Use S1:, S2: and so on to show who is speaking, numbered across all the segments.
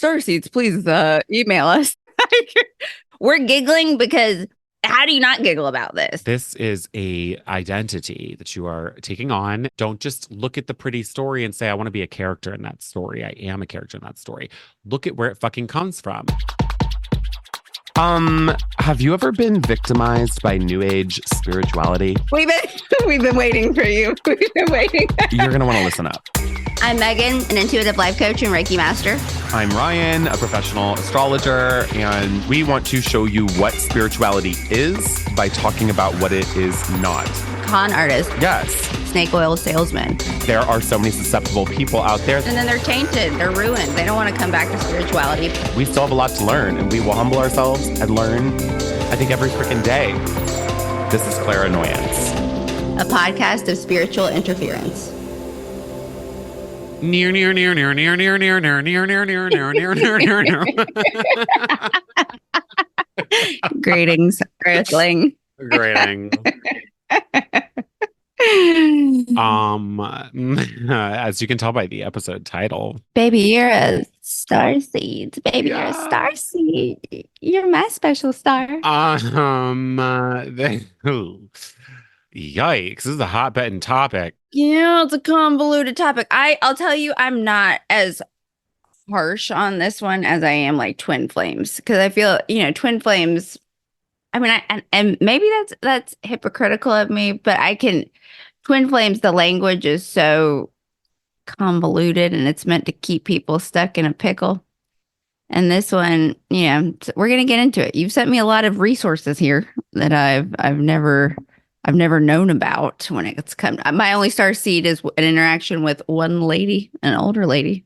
S1: Starseeds, please email us. We're giggling because how do you not giggle about this?
S2: This is a identity that you are taking on. Don't just look at the pretty story and say, I want to be a character in that story. I am a character in that story. Look at where it fucking comes from.
S3: Have you ever been victimized by new age spirituality?
S1: We've been waiting for you. We've been waiting.
S3: You're gonna want to listen up.
S1: I'm Megan, an intuitive life coach and Reiki master.
S3: I'm Ryan, a professional astrologer, and we want to show you what spirituality is by talking about what it is not.
S1: Con artist.
S3: Yes.
S1: Snake oil salesman.
S3: There are so many susceptible people out there.
S1: And then they're tainted. They're ruined. They don't want to come back to spirituality.
S3: We still have a lot to learn, and we will humble ourselves and learn, I think, every freaking day. This is Clairannoyance,
S1: a podcast of spiritual interference.
S2: Near.
S1: Greetings, Earthling.
S2: Greetings. As you can tell by the episode title,
S1: baby, you're a starseed. Baby, you're a starseed. You're my special star.
S2: Yikes! This is a hot button topic.
S1: Yeah, it's a convoluted topic. I'll tell you, I'm not as harsh on this one as I am like twin flames, because I feel, twin flames. I mean, and maybe that's hypocritical of me, but twin flames, the language is so convoluted and it's meant to keep people stuck in a pickle. And this one, we're going to get into it. You've sent me a lot of resources here that I've never known about when it's come. My only star seed is an interaction with one lady, an older lady,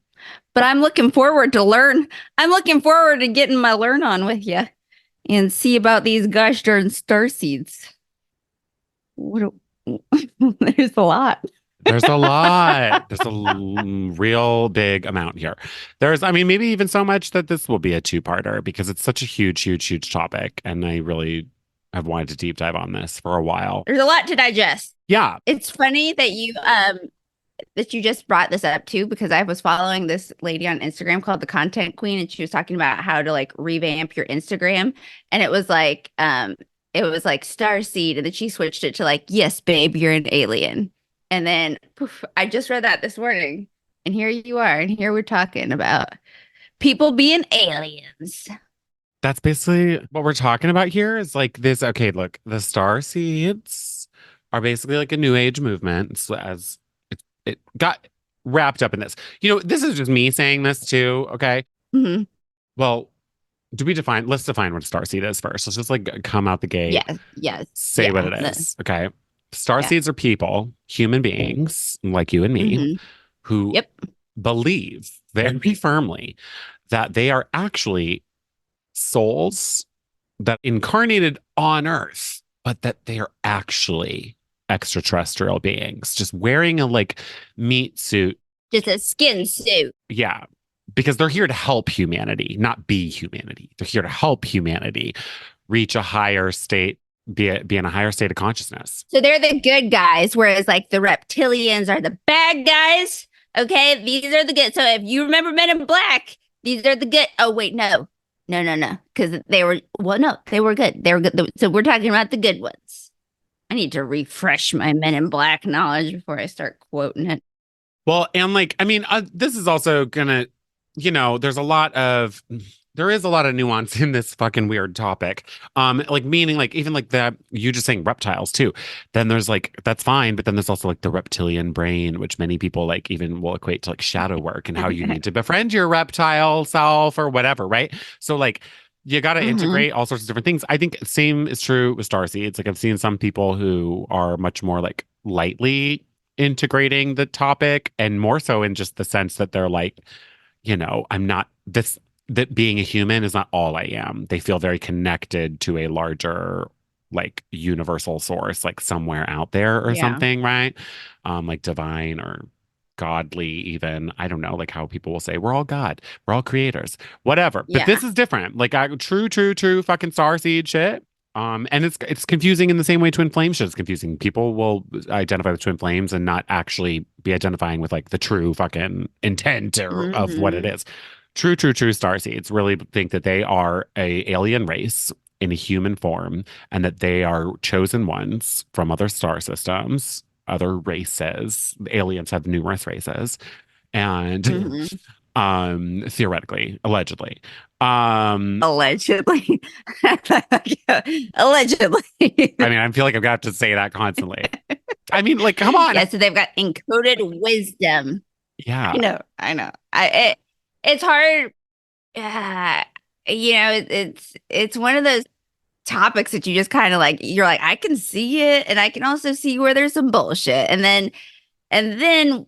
S1: but I'm looking forward to learn. I'm looking forward to getting my learn on with you and see about these gosh darn star seeds. There's a lot.
S2: There's a lot. There's real big amount here. Maybe even so much that this will be a two-parter because it's such a huge topic. And I really have wanted to deep dive on this for a while.
S1: There's a lot to digest.
S2: Yeah.
S1: It's funny that you just brought this up too, because I was following this lady on Instagram called the Content Queen, and she was talking about how to like revamp your Instagram. And it was like Starseed, and then she switched it to like, yes, babe, you're an alien. And then poof, I just read that this morning, and here you are, and here we're talking about people being aliens.
S2: That's basically what we're talking about here is like this. Okay, look, the Starseeds are basically like a new age movement as it got wrapped up in this. This is just me saying this too. Okay.
S1: Mm-hmm.
S2: Well, let's define what a starseed is first. Let's just like come out the gate.
S1: Yes.
S2: Say what it is. Okay. Starseeds are people, human beings like you and me, who believe very firmly that they are actually souls that incarnated on Earth, but that they are actually extraterrestrial beings, just wearing a like meat suit.
S1: Just a skin suit.
S2: Yeah. Because they're here to help humanity, not be humanity. They're here to help humanity reach a higher state, be in a higher state of consciousness.
S1: So they're the good guys, whereas like the reptilians are the bad guys. Okay, these are the good. So if you remember Men in Black, these are the good. Oh wait, no, because they were good. They were good. So we're talking about the good ones. I need to refresh my Men in Black knowledge before I start quoting it.
S2: Well, and this is also gonna. There is a lot of nuance in this fucking weird topic. Meaning even like that, you just saying reptiles too. Then there's that's fine. But then there's also like the reptilian brain, which many people even will equate to like shadow work and how you need to befriend your reptile self or whatever. Right. So you got to integrate all sorts of different things. I think same is true with starseeds. I've seen some people who are much more lightly integrating the topic, and more so in just the sense that they're I'm not this, that being a human is not all I am. They feel very connected to a larger, universal source, somewhere out there or something, right? Divine or godly, even. I don't know, how people will say, we're all God, we're all creators, whatever. But this is different. True fucking starseed shit. And it's confusing in the same way twin flame shit is confusing. People will identify with twin flames and not actually be identifying with the true fucking intent of what it is. true starseeds really think that they are a alien race in a human form, and that they are chosen ones from other star systems, other races. Aliens have numerous races, and
S1: Hmm.
S2: theoretically, allegedly. Um,
S1: Allegedly. Allegedly.
S2: I mean, I feel like I've got to say that constantly. I mean, like, come on.
S1: Yeah, so they've got encoded wisdom.
S2: Yeah.
S1: I know. It's hard. Uh, it's one of those topics that you just kind of like. You're like, I can see it, and I can also see where there's some bullshit. And then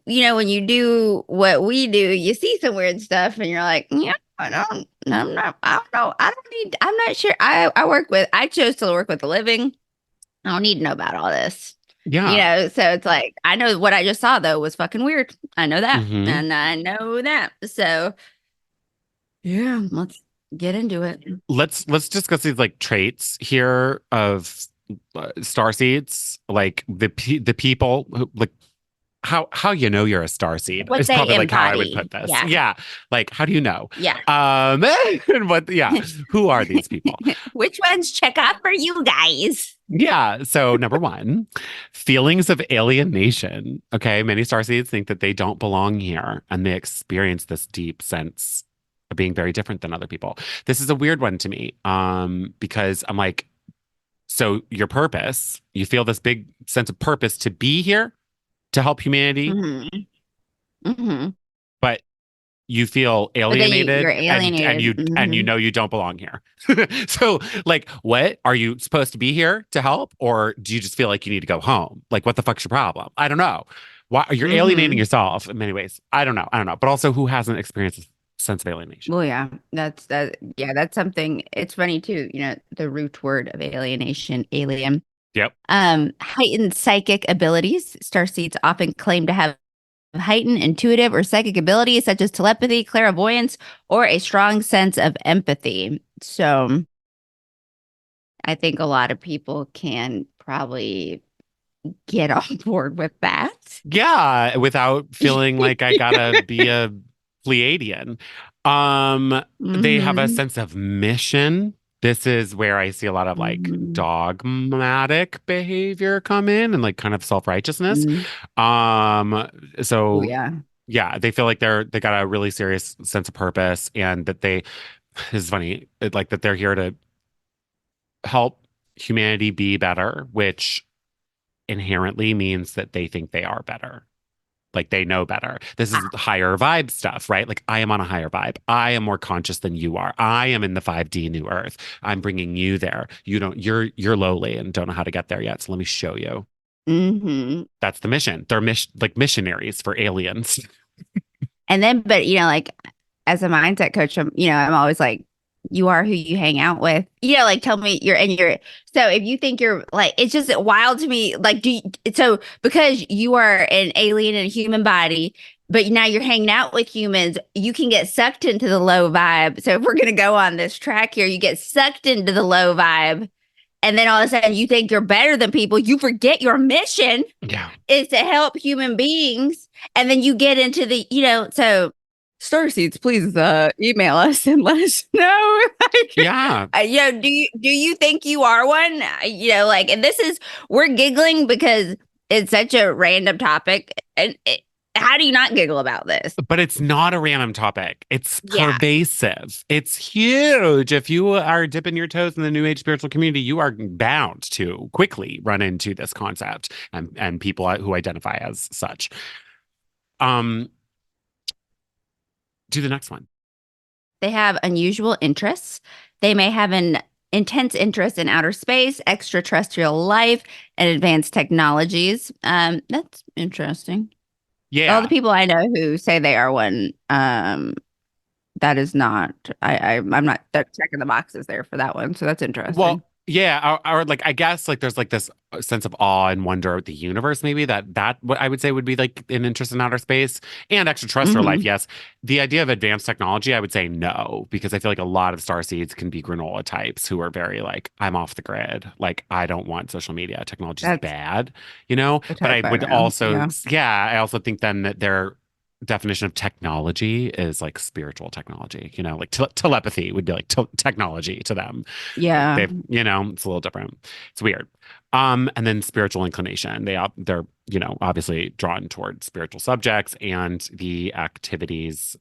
S1: when you do what we do, you see some weird stuff, and you're like, yeah, I don't. I'm not. I don't know. I don't need. I'm not sure. I chose to work with a living. I don't need to know about all this.
S2: Yeah.
S1: So it's like I know what I just saw though was fucking weird. I know that.
S2: Hmm.
S1: And I know that. So yeah, let's get into it.
S2: Let's discuss these like traits here of starseeds, like the people who, like how you know you're a starseed
S1: What
S2: is
S1: they
S2: probably like how I would
S1: embody.
S2: put this.
S1: Yeah.
S2: Yeah, like how do you know?
S1: Yeah.
S2: And what? Yeah, who are these people?
S1: Which ones check out for you guys?
S2: Yeah. So number one, feelings of alienation. Okay, many starseeds think that they don't belong here, and they experience this deep sense of being very different than other people. This is a weird one to me, because I'm like, so your purpose, you feel this big sense of purpose to be here to help humanity,
S1: Hmm. Hmm.
S2: but you feel
S1: But then you're
S2: alienated and
S1: alienated.
S2: you know you don't belong here. So like what? Are you supposed to be here to help, or do you just feel like you need to go home? Like what the fuck's your problem? I don't know. Why you're alienating
S1: Hmm.
S2: yourself in many ways. I don't know. I don't know. But also who hasn't experienced a sense of alienation?
S1: Well, yeah, that's something. It's funny too. The root word of alienation, alien.
S2: Yep.
S1: Heightened psychic abilities. Starseeds often claim to have heightened intuitive or psychic abilities such as telepathy, clairvoyance, or a strong sense of empathy. So I think a lot of people can probably get on board with that.
S2: Yeah, without feeling like I gotta be a Pleiadian. They have a
S1: Hmm.
S2: sense of mission. This is where I see a lot of like
S1: Hmm.
S2: dogmatic behavior come in and like kind of self-righteousness.
S1: Hmm. Oh
S2: So
S1: yeah.
S2: yeah, they feel like they got a really serious sense of purpose, and that they this is funny, like that they're here to help humanity be better, which inherently means that they think they are better. Like they know better. This is higher vibe stuff, right? Like I am on a higher vibe. I am more conscious than you are. I am in the 5D new earth. I'm bringing you there. You don't, you're lowly and don't know how to get there yet. So let me show you.
S1: Hmm.
S2: That's the mission. They're like missionaries for aliens.
S1: And then, but like as a mindset coach, I'm always like, you are who you hang out with. Like tell me you're. So if you think you're like, it's just wild to me. Like, so because you are an alien in a human body, but now you're hanging out with humans, you can get sucked into the low vibe. So if we're gonna go on this track here, you get sucked into the low vibe, and then all of a sudden you think you're better than people. You forget your mission
S2: Yeah.
S1: is to help human beings, and then you get into the so Starseeds, please email us and let us know.
S2: Yeah.
S1: Do you think you are one? Like, and this is we're giggling because it's such a random topic, and how do you not giggle about this?
S2: But it's not a random topic. It's
S1: Yeah.
S2: pervasive. It's huge. If you are dipping your toes in the new age spiritual community, you are bound to quickly run into this concept and people who identify as such. Do the next one.
S1: They have unusual interests. They may have an intense interest in outer space, extraterrestrial life, and advanced technologies. That's interesting. All the
S2: Yeah.
S1: people I know who say they are one, that is not. I'm not checking the boxes there for that one. So that's interesting.
S2: Well, yeah, or like I guess like there's like this sense of awe and wonder at the universe, maybe that what I would say would be like an interest in outer space and extraterrestrial life.
S1: Hmm.
S2: Yes, the idea of advanced technology, I would say no, because I feel like a lot of starseeds can be granola types who are very like I'm off the grid, like I don't want social media, technology is
S1: That's
S2: bad, you know.
S1: the
S2: But I
S1: type I
S2: would
S1: know.
S2: also,
S1: Yeah.
S2: yeah, I also think then that they're definition of technology is like spiritual technology, like telepathy would be like technology to them.
S1: Yeah.
S2: They've, it's a little different. It's weird. And then spiritual inclination. They're, obviously drawn toward spiritual subjects and the activities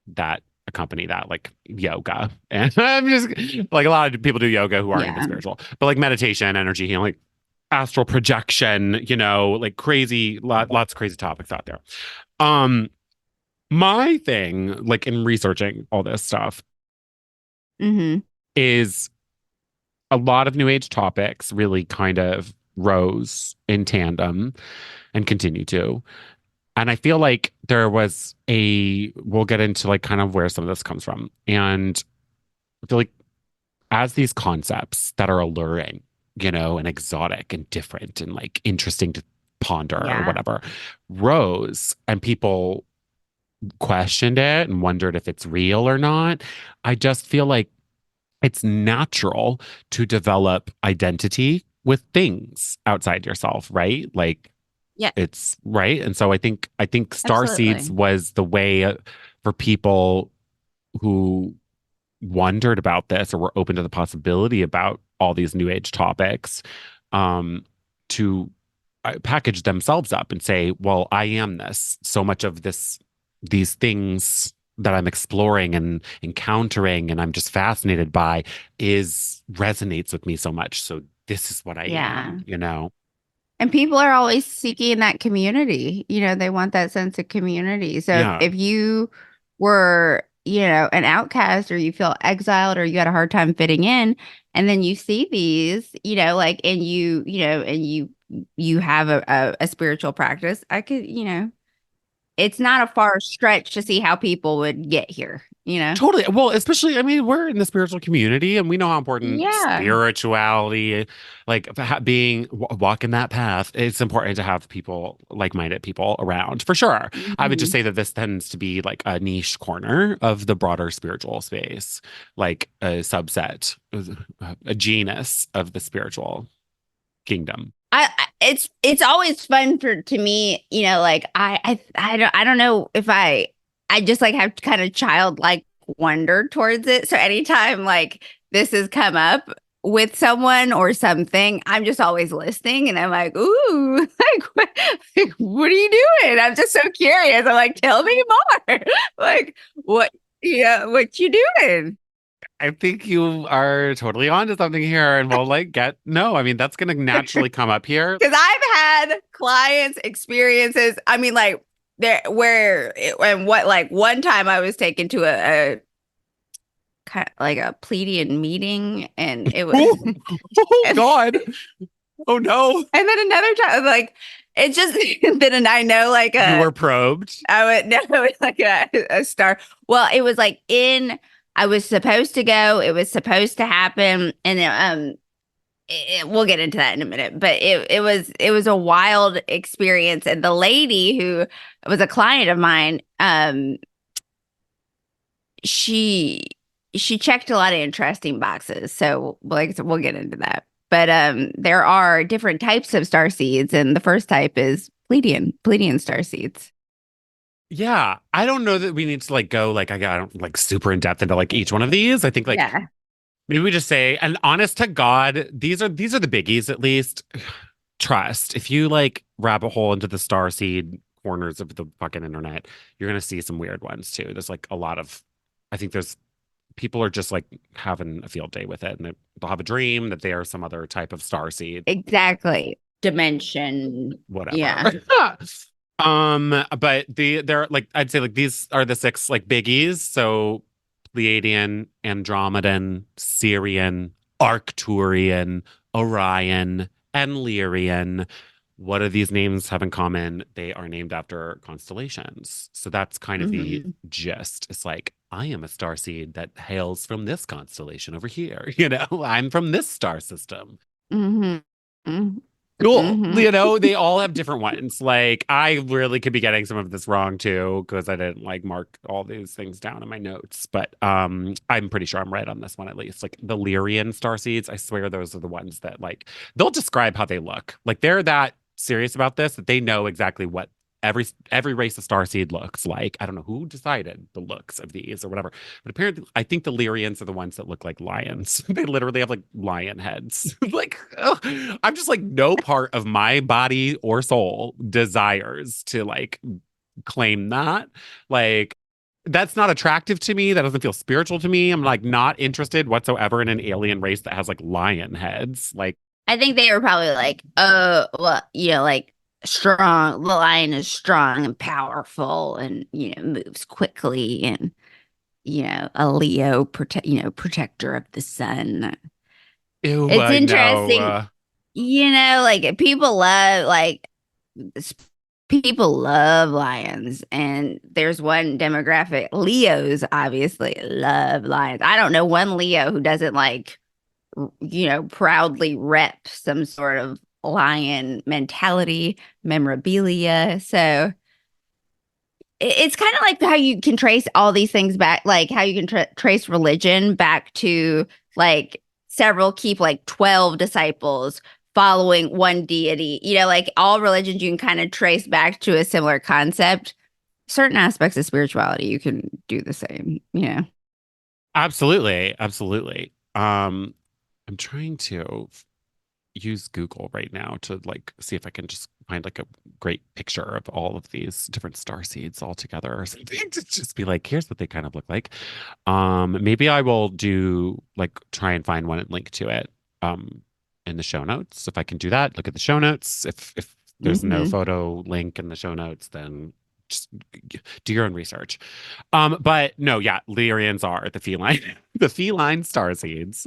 S2: that accompany that, like yoga. And I'm just like a lot of people do yoga who aren't even
S1: Yeah.
S2: spiritual, but like meditation, energy healing, like astral projection, like crazy, lots of crazy topics out there. Um, my thing, like in researching all this stuff,
S1: Mm-hmm.
S2: is a lot of new age topics really kind of rose in tandem and continue to. And I feel like we'll get into like kind of where some of this comes from. And I feel like as these concepts that are alluring, and exotic and different and like interesting to ponder or
S1: Yeah.
S2: whatever, rose and people questioned it and wondered if it's real or not. I just feel like it's natural to develop identity with things outside yourself, right? Like
S1: Yeah.
S2: it's right. And so I think Starseeds
S1: Absolutely.
S2: was the way for people who wondered about this or were open to the possibility about all these new age topics, um, to package themselves up and say, well, I am this. So much of these things that I'm exploring and encountering and I'm just fascinated by is resonates with me so much. So this is what I
S1: Yeah.
S2: am.
S1: And people are always seeking that community. They want that sense of community. So
S2: Yeah.
S1: if you were, an outcast or you feel exiled or you had a hard time fitting in, and then you see these, like, and you have a spiritual practice, I could, it's not a far stretch to see how people would get here.
S2: Totally. Well, especially, I mean, we're in the spiritual community and we know how important
S1: Yeah.
S2: spirituality, like being walking that path. It's important to have people, like-minded people around for sure. I would just
S1: Mhm.
S2: say that this tends to be like a niche corner of the broader spiritual space, like a subset, a genus of the spiritual kingdom.
S1: It's always fun to me, like I don't know if I just like have kind of childlike wonder towards it. So anytime like this has come up with someone or something, I'm just always listening and I'm like, ooh, like what are you doing? I'm just so curious. I'm like, tell me more. Like what what you doing?
S2: I think you are totally onto something here, and we'll like no, I mean, that's going to naturally come up here.
S1: Because I've had clients experiences. I mean, like and what, like one time I was taken to a kind of like a plebeian meeting, and it was,
S2: Oh, oh
S1: and,
S2: God. Oh no.
S1: and then another time, like it just then I know like
S2: You were probed.
S1: I would know like a star. Well, it was like I was supposed to go. It was supposed to happen, and we'll get into that in a minute, but it was a wild experience. And the lady who was a client of mine, she checked a lot of interesting boxes. So like I said, we'll get into that. But there are different types of star seeds, and the first type is Pleiadian star seeds.
S2: Yeah, I don't know that we need to like go like I got like super in depth into like each one of these. I think like
S1: Yeah.
S2: maybe we just say, and honest to God, these are the biggies at least. Trust. If you like rabbit hole into the starseed corners of the fucking internet, you're gonna see some weird ones too. There's like a lot of, I think there's people are just like having a field day with it, and they'll have a dream that they are some other type of starseed,
S1: Exactly. Dimension.
S2: whatever.
S1: Yeah.
S2: But they're like I'd say like these are the six like biggies. So Pleiadian, Andromedan, Sirian, Arcturian, Orion, and Lyrian. What do these names have in common? They are named after constellations. So that's kind of the
S1: Hmm.
S2: gist. It's like, I am a starseed that hails from this constellation over here. I'm from this star system.
S1: Hmm.
S2: Cool.
S1: Hmm.
S2: They all have different ones. Like, I really could be getting some of this wrong too, because I didn't like mark all these things down in my notes. But I'm pretty sure I'm right on this one at least. Like the Lyrian starseeds, I swear those are the ones that like they'll describe how they look. Like they're that serious about this that they know exactly what every race of Starseed looks like. I don't know who decided the looks of these or whatever, but apparently I think the Lyrians are the ones that look like lions. They literally have like lion heads. Like, ugh, I'm just like, no part of my body or soul desires to like claim that. Like, that's not attractive to me. That doesn't feel spiritual to me. I'm like not interested whatsoever in an alien race that has like lion heads. Like,
S1: I think they were probably like, well, like strong. The lion is strong and powerful, and moves quickly, and a Leo protector of the sun.
S2: ew,
S1: It's
S2: I know.
S1: interesting, like s- people love lions, and there's one demographic. Leos obviously love lions. I don't know one Leo who doesn't like proudly rep some sort of lion mentality, memorabilia. So it's kind of like how you can trace all these things back, like how you can trace religion back to like several keep like 12 disciples following one deity. Like all religions you can kind of trace back to a similar concept. Certain aspects of spirituality you can do the same.
S2: Absolutely, absolutely. I'm trying to use Google right now to like see if I can just find like a great picture of all of these different star seeds all together or something to just be like, here's what they kind of look like. Maybe I will do like try and find one and link to it in the show notes. If I can do that, look at the show notes. If there's no
S1: Hmm.
S2: photo link in the show notes, then just do your own research. But no, yeah, Lyrians are the feline, the feline star seeds.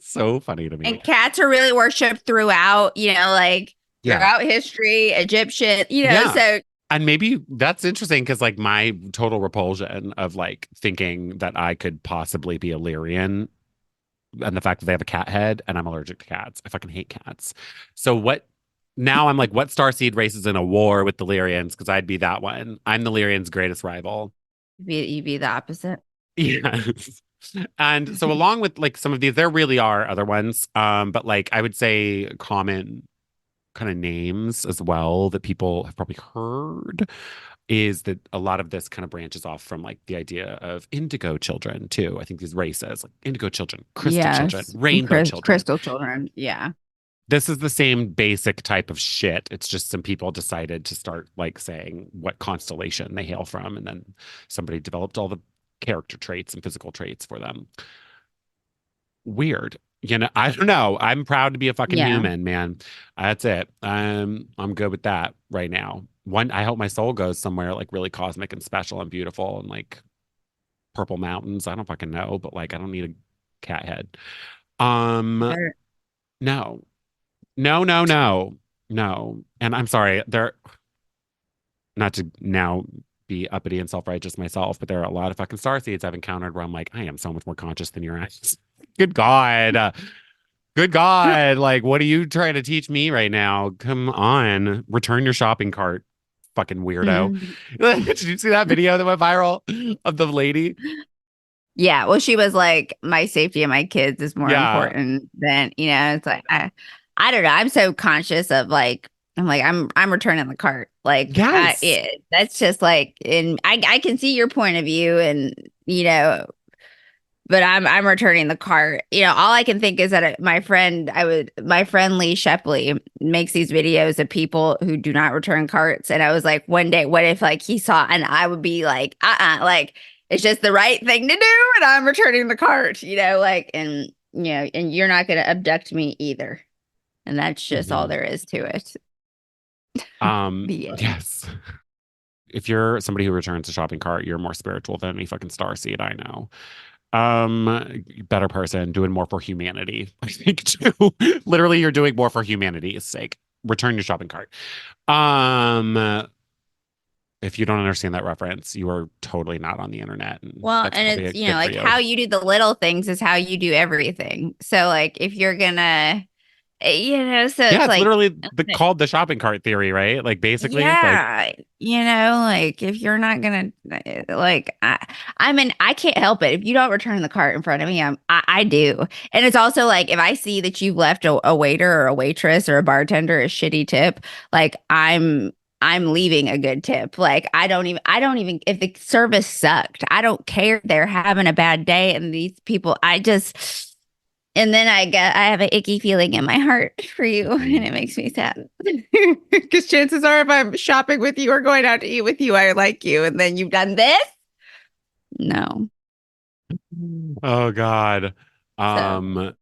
S2: So funny to me.
S1: And cats are really worshipped throughout, like
S2: Yeah.
S1: throughout history, Egyptian,
S2: Yeah.
S1: so
S2: And maybe that's interesting because like my total repulsion of like thinking that I could possibly be a Lyrian and the fact that they have a cat head and I'm allergic to cats. I fucking hate cats. So what now I'm like, what starseed races in a war with the Lyrians? Because I'd be that one. I'm the Lyrians' greatest rival.
S1: you'd be the opposite.
S2: Yes. And so along with like some of these, there really are other ones. But like I would say common kind of names as well that people have probably heard is that a lot of this kind of branches off from like the idea of indigo children too. I think these races like indigo children, crystal children,
S1: Yes. And
S2: rainbow children.
S1: crystal children. Yeah.
S2: This is the same basic type of shit. It's just some people decided to start like saying what constellation they hail from, and then somebody developed all the character traits and physical traits for them. Weird. I don't know. I'm proud to be a fucking
S1: Yeah.
S2: human, man. That's it. I'm good with that right now. I hope my soul goes somewhere like really cosmic and special and beautiful and like purple mountains. I don't fucking know, but like I don't need a cat head. Um,
S1: Better.
S2: no, no, no, no, no. And I'm sorry, there not to now be uppity and self-righteous myself, but there are a lot of fucking star seeds I've encountered where I'm like, I am so much more conscious than your eyes. Good God. Good God. Like, what are you trying to teach me right now? Come on. Return your shopping cart, fucking weirdo.
S1: Mhm.
S2: Did you see that video that went viral of the lady?
S1: Yeah. Well, she was like, my safety and my kids is more
S2: Yeah.
S1: important than, it's like, I don't know. I'm so conscious of like, I'm returning the cart. Like
S2: Yes.
S1: that's just like, and I can see your point of view and, but I'm returning the cart. All I can think is that my friend Lee Shepley makes these videos of people who do not return carts. And I was like, one day, what if like he saw and I would be like, like it's just the right thing to do and I'm returning the cart, like and you're not gonna abduct me either. And that's just all
S2: Mhm.
S1: there is to it. The end.
S2: Yes. If you're somebody who returns a shopping cart, you're more spiritual than any fucking star seed I know. Better person doing more for humanity, I think too. Literally, you're doing more for humanity's sake. Return your shopping cart. Um, if you don't understand that reference, you are totally not on the internet, and
S1: Well,
S2: that's
S1: and
S2: probably
S1: it's,
S2: good for
S1: like
S2: you.
S1: how you do the little things is how you do everything. So like if you're gonna so
S2: Yeah,
S1: it's
S2: it's
S1: like
S2: literally called the shopping cart theory, right? Like basically, like
S1: yeah, like if you're not gonna like I mean I can't help it. If you don't return the cart in front of me, I do. And it's also like if I see that you've left a waiter or a waitress or a bartender a shitty tip, like I'm leaving a good tip. Like I don't even if the service sucked, I don't care. They're having a bad day and these people and then I have an icky feeling in my heart for you and it makes me sad. Because chances are if I'm shopping with you or going out to eat with you, I like you and then you've done this. No.
S2: Oh God.
S1: So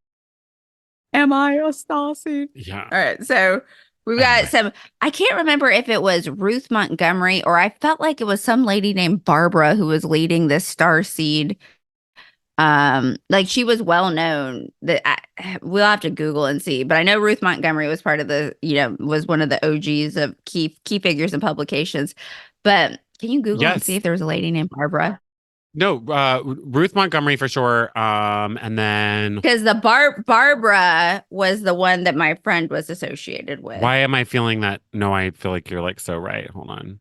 S1: am I a Starseed?
S2: Yeah.
S1: All right. So we've got some, I can't remember if it was Ruth Montgomery or I felt like it was some lady named Barbara who was leading this Starseed. Like she was well known that we'll have to Google and see, but I know Ruth Montgomery was part of the, was one of the OGs of key figures and publications. But can you Google and see
S2: Yes.
S1: if there was a lady named Barbara?
S2: No, Ruth Montgomery for sure. And then
S1: Because the Barbara was the one that my friend was associated with.
S2: why am I feeling that? No, I feel like you're like so right. Hold on.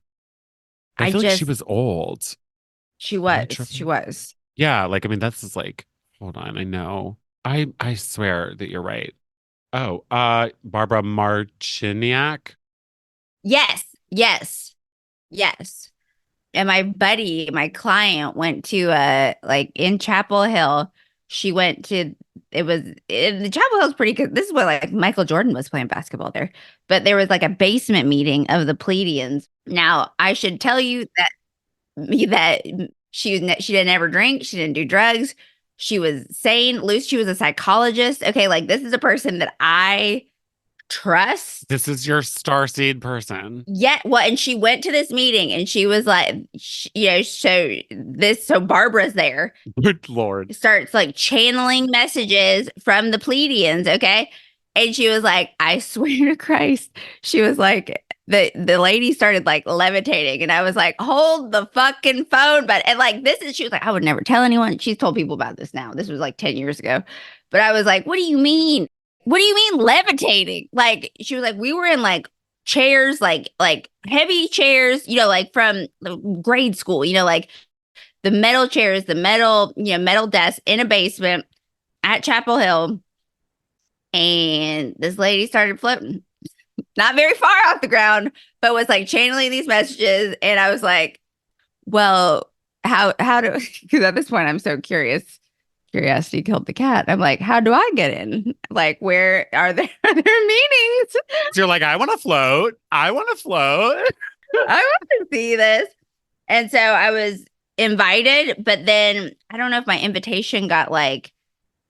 S2: I feel like she was old.
S1: She
S2: Am I
S1: was.
S2: tripping?
S1: She was.
S2: Yeah, like I mean that's just like hold on, I know. I swear that you're right. Oh, Barbara Marchiniak.
S1: Yes. Yes. Yes. And my buddy, my client went to like in Chapel Hill. She went to the Chapel Hill's pretty good. This is where like Michael Jordan was playing basketball there. But there was like a basement meeting of the Pleiadians. Now, I should tell you that she didn't ever drink, she didn't do drugs. She was sane, loose, she was a psychologist. Okay, like this is a person that I trust.
S2: This is your starseed person.
S1: Yeah, well, and she went to this meeting and she was like, so Barbara's there,
S2: Good Lord.
S1: starts like channeling messages from the Pleiadians, okay? And she was like, I swear to Christ, she was like, the lady started like levitating, and I was like, hold the fucking phone. But and like she was like, I would never tell anyone. She's told people about this now. This was like 10 years ago. But I was like, what do you mean? What do you mean levitating? Like she was like, we were in like chairs, like heavy chairs, like from grade school, like the metal chairs, the metal desk in a basement at Chapel Hill. And this lady started floating, not very far off the ground, but was like channeling these messages. And I was like, well, how do, because at this point I'm so curious. Curiosity killed the cat. I'm like, how do I get in? Like, where are there meetings?
S2: So you're like, I want to float. I want to float.
S1: I want to see this. And so I was invited, but then I don't know if my invitation got like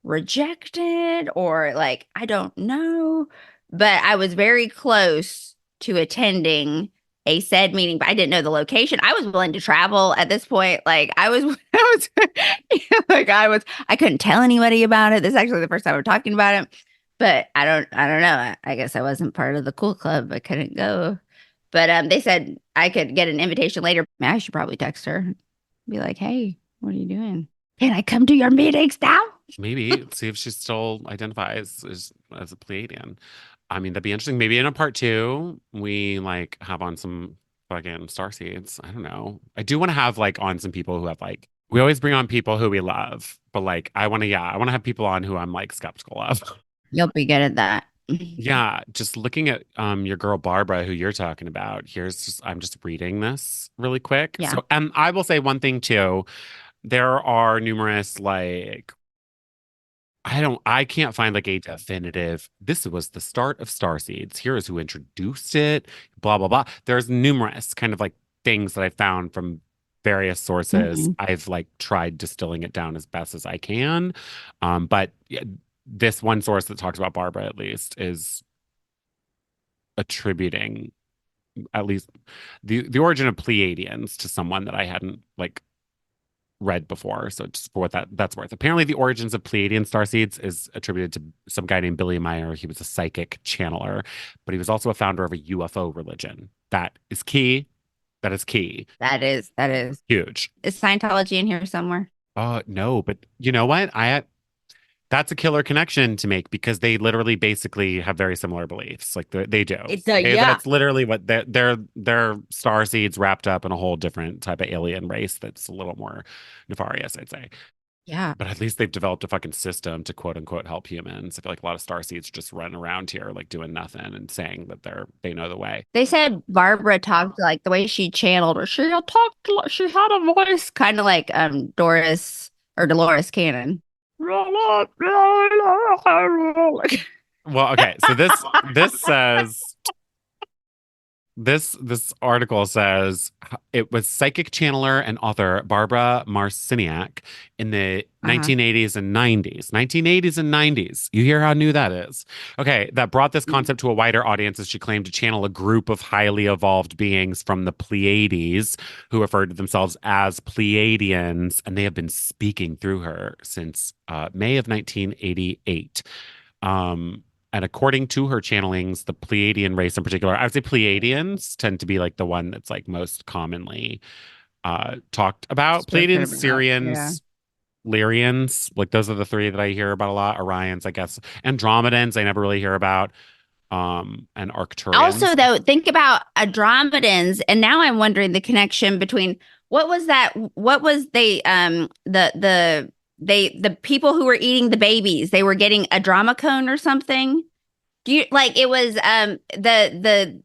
S1: rejected or like, I don't know. But I was very close to attending a said meeting, but I didn't know the location. I was willing to travel at this point. Like I was I couldn't tell anybody about it. This is actually the first time we're talking about it. But I don't know. I guess I wasn't part of the cool club. I couldn't go. But they said I could get an invitation later. I should probably text her. Be like, hey, what are you doing? Can I come to your meetings now?
S2: Maybe see if she still identifies as a Pleiadian. I mean, that'd be interesting. Maybe in a part 2, we like have on some fucking starseeds. I don't know. I do want to have like on some people who have like, we always bring on people who we love, but like I want to have people on who I'm like skeptical of.
S1: You'll be good at that.
S2: Yeah, just looking at your girl Barbara, who you're talking about. I'm just reading this really quick.
S1: Yeah.
S2: So, and I will say one thing too. There are numerous like I can't find like a definitive, this was the start of Starseeds. Here is who introduced it, blah, blah, blah. There's numerous kind of like things that I found from various sources. I've like tried distilling it down as best as I can. But yeah, this one source that talks about Barbara at least is attributing at least the origin of Pleiadians to someone that I hadn't like read before. So just for what that's worth. Apparently the origins of Pleiadian starseeds is attributed to some guy named Billy Meyer. He was a psychic channeler, but he was also a founder of a UFO religion. That is key. That is key.
S1: That is
S2: Huge.
S1: Is Scientology in here somewhere?
S2: No, but you know what? That's a killer connection to make because they literally basically have very similar beliefs. Like they do. That's literally what they're star seeds wrapped up in a whole different type of alien race that's a little more nefarious, I'd say.
S1: Yeah.
S2: But at least they've developed a fucking system to quote unquote help humans. I feel like a lot of starseeds just run around here like doing nothing and saying that they know the way.
S1: They said Barbara talked like the way she channeled, or she talked, she had a voice kind of like Doris or Dolores Cannon.
S2: Well, okay, so this says this article says it was psychic channeler and author Barbara Marciniak in the
S1: Uh-huh.
S2: 1980s and 90s. 1980s and 90s. You hear how new that is. Okay, that brought this concept to a wider audience as she claimed to channel a group of highly evolved beings from the Pleiades who referred to themselves as Pleiadians, and they have been speaking through her since May of 1988. And according to her channelings, the Pleiadian race in particular, I would say Pleiadians tend to be like the one that's like most commonly talked about.
S1: Spoken
S2: Pleiadians,
S1: about. Yeah.
S2: Syrians, Lyrians, like those are the three that I hear about a lot. Orions, I guess. Andromedans, I never really hear about. And
S1: Also,
S2: Arcturians.
S1: though, think about Andromedans, and now I'm wondering the connection between what was that? What was the people who were eating the babies? They were getting a dromacone or something. Do you like it was the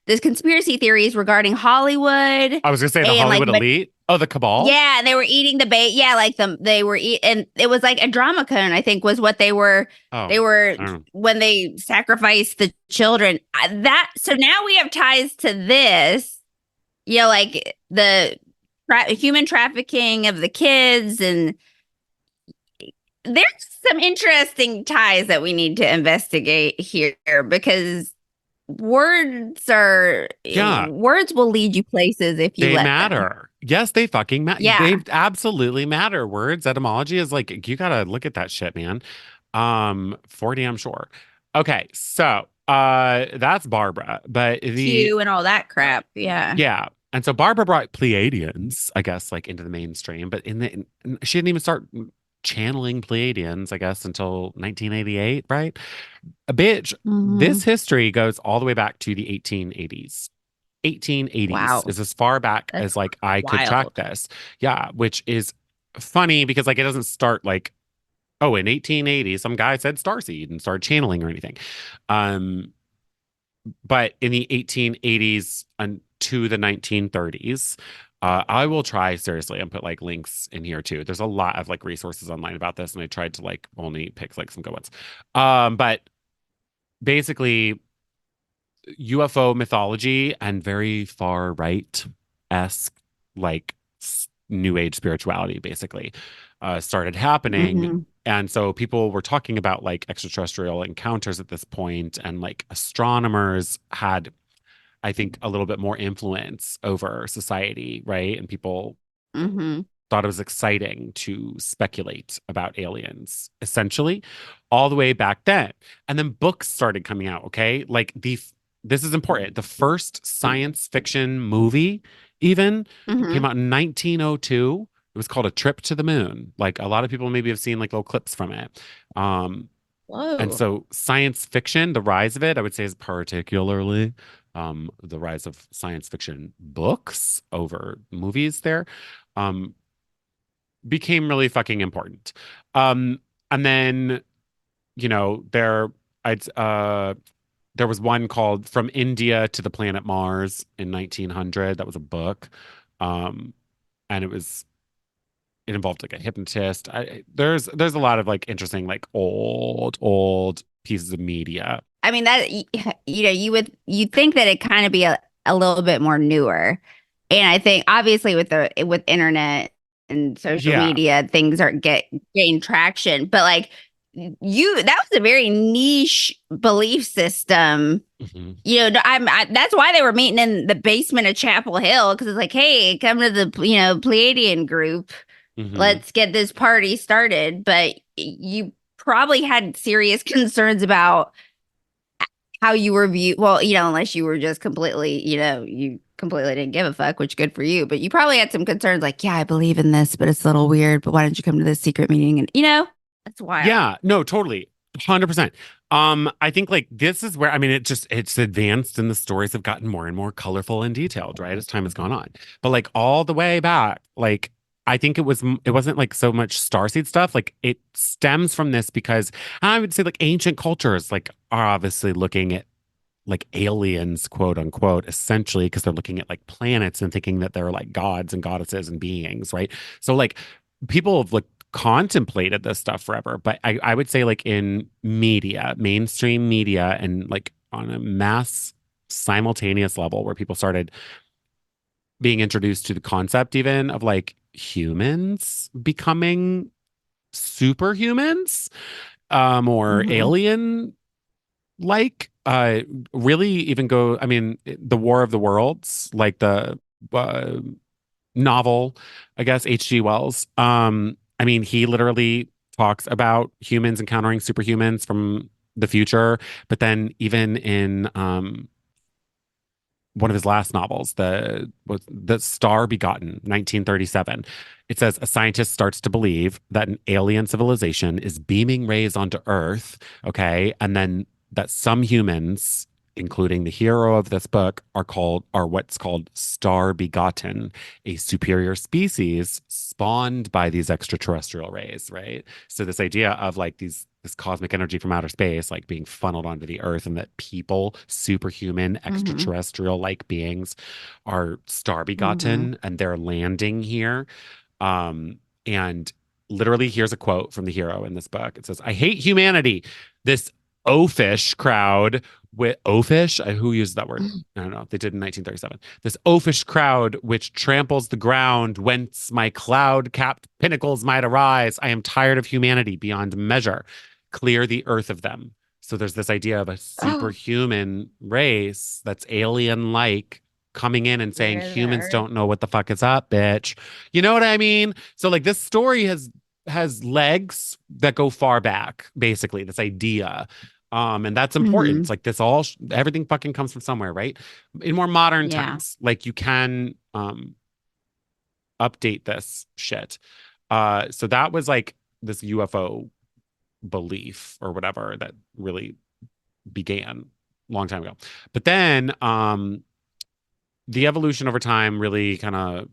S1: this conspiracy theories regarding Hollywood
S2: I was gonna say the
S1: and like
S2: Hollywood elite. Oh, the cabal.
S1: yeah, they were eating the bait. Yeah, like they were and it was like a drama cone, I think was what
S2: Oh,
S1: they were
S2: I don't know.
S1: when they sacrificed the children. That so now we have ties to this, like the human trafficking of the kids, and there's some interesting ties that we need to investigate here because
S2: Yeah,
S1: words will lead you places if you
S2: they
S1: let them.
S2: matter. Yes, they fucking matter.
S1: Yeah.
S2: They absolutely matter. Words, etymology is like you gotta look at that shit, man. For damn sure. Okay, so that's Barbara. But the
S1: Q and all that crap. Yeah.
S2: yeah. And so Barbara brought Pleiadians, I guess, like into the mainstream, but she didn't even start channeling Pleiadians, I guess, until 1988, right? A bitch,
S1: Hmm.
S2: this history goes all the way back to the 1880s. 1880s
S1: Wow.
S2: is as far back
S1: That's
S2: as like I could track
S1: wild.
S2: this. Yeah, which is funny because like it doesn't start like, oh, in 1880 some guy said Starseed and started channeling or anything. Um, but in the 1880s and to the 1930s, I will try seriously and put like links in here too. There's a lot of like resources online about this, and I tried to like only pick like some good ones. But basically UFO mythology and very far right esque like new age spirituality basically started happening.
S1: Hmm.
S2: And so people were talking about like extraterrestrial encounters at this point, and like astronomers had, I think, a little bit more influence over society, right? And people
S1: Hmm.
S2: thought it was exciting to speculate about aliens, essentially, all the way back then. And then books started coming out, okay? Like this is important. The first science fiction movie, even, came
S1: Hmm.
S2: out in 1902. It was called A Trip to the Moon. Like a lot of people maybe have seen like little clips from it. Um, and
S1: Whoa.
S2: so science fiction, the rise of it, I would say is particularly the rise of science fiction books over movies there. Um, became really fucking important. And then, you know, there was one called From India to the Planet Mars in 1900. That was a book. Um, and it involved like a hypnotist. There's a lot of like interesting like old pieces of media.
S1: I mean that you think that it kind of be a little bit more newer. And I think obviously with internet and social
S2: Yeah.
S1: media, things are gain traction. But like that was a very niche belief system.
S2: Mhm.
S1: That's why they were meeting in the basement of Chapel Hill, because it's like, hey, come to the Pleiadian group.
S2: Mhm.
S1: Let's get this party started. But you probably had serious concerns about how you were viewed. Well, unless you were just completely, you completely didn't give a fuck, which good for you. But you probably had some concerns like, yeah, I believe in this, but it's a little weird. But why don't you come to this secret meeting? And that's wild.
S2: Yeah, no, totally. 100%. I think like this is where I mean it's advanced and the stories have gotten more and more colorful and detailed, right? As time has gone on. But like all the way back, like I think it wasn't like so much Starseed stuff. Like it stems from this because I would say like ancient cultures like are obviously looking at like aliens, quote unquote, essentially, because they're looking at like planets and thinking that they're like gods and goddesses and beings, right? So like people have like contemplated this stuff forever, but I would say like in media, mainstream media, and like on a mass simultaneous level where people started being introduced to the concept even of like humans becoming superhumans, or
S1: Mhm.
S2: alien like really even go, I mean, the War of the Worlds, like the uh, novel, I guess, H.G. Wells. I mean, he literally talks about humans encountering superhumans from the future, but then even in one of his last novels, the Star Begotten, 1937. It says a scientist starts to believe that an alien civilization is beaming rays onto Earth, okay, and then that some humans, including the hero of this book, are what's called star begotten, a superior species spawned by these extraterrestrial rays, right? So this idea of like this cosmic energy from outer space like being funneled onto the earth, and that people, superhuman
S1: Mhm.
S2: extraterrestrial like beings, are star
S1: Mhm.
S2: begotten and they're landing here. And literally here's a quote from the hero in this book. It says, I hate humanity, this oafish crowd with oafish, who used that word? I don't know. They did in 1937. This oafish crowd which tramples the ground whence my cloud capped pinnacles might arise. I am tired of humanity beyond measure. Clear the earth of them. So there's this idea of a
S1: Oh,
S2: superhuman race that's alien like coming in and saying
S1: clear the
S2: humans
S1: earth.
S2: don't know what the fuck is up, bitch. You know what I mean? So like this story has legs that go far back, basically, this idea. And that's important. It's
S1: Mhm.
S2: like this all everything fucking comes from somewhere, right? In more modern
S1: Yeah.
S2: times, like you can update this shit. So that was like this UFO belief or whatever that really began a long time ago. But then the evolution over time really kind of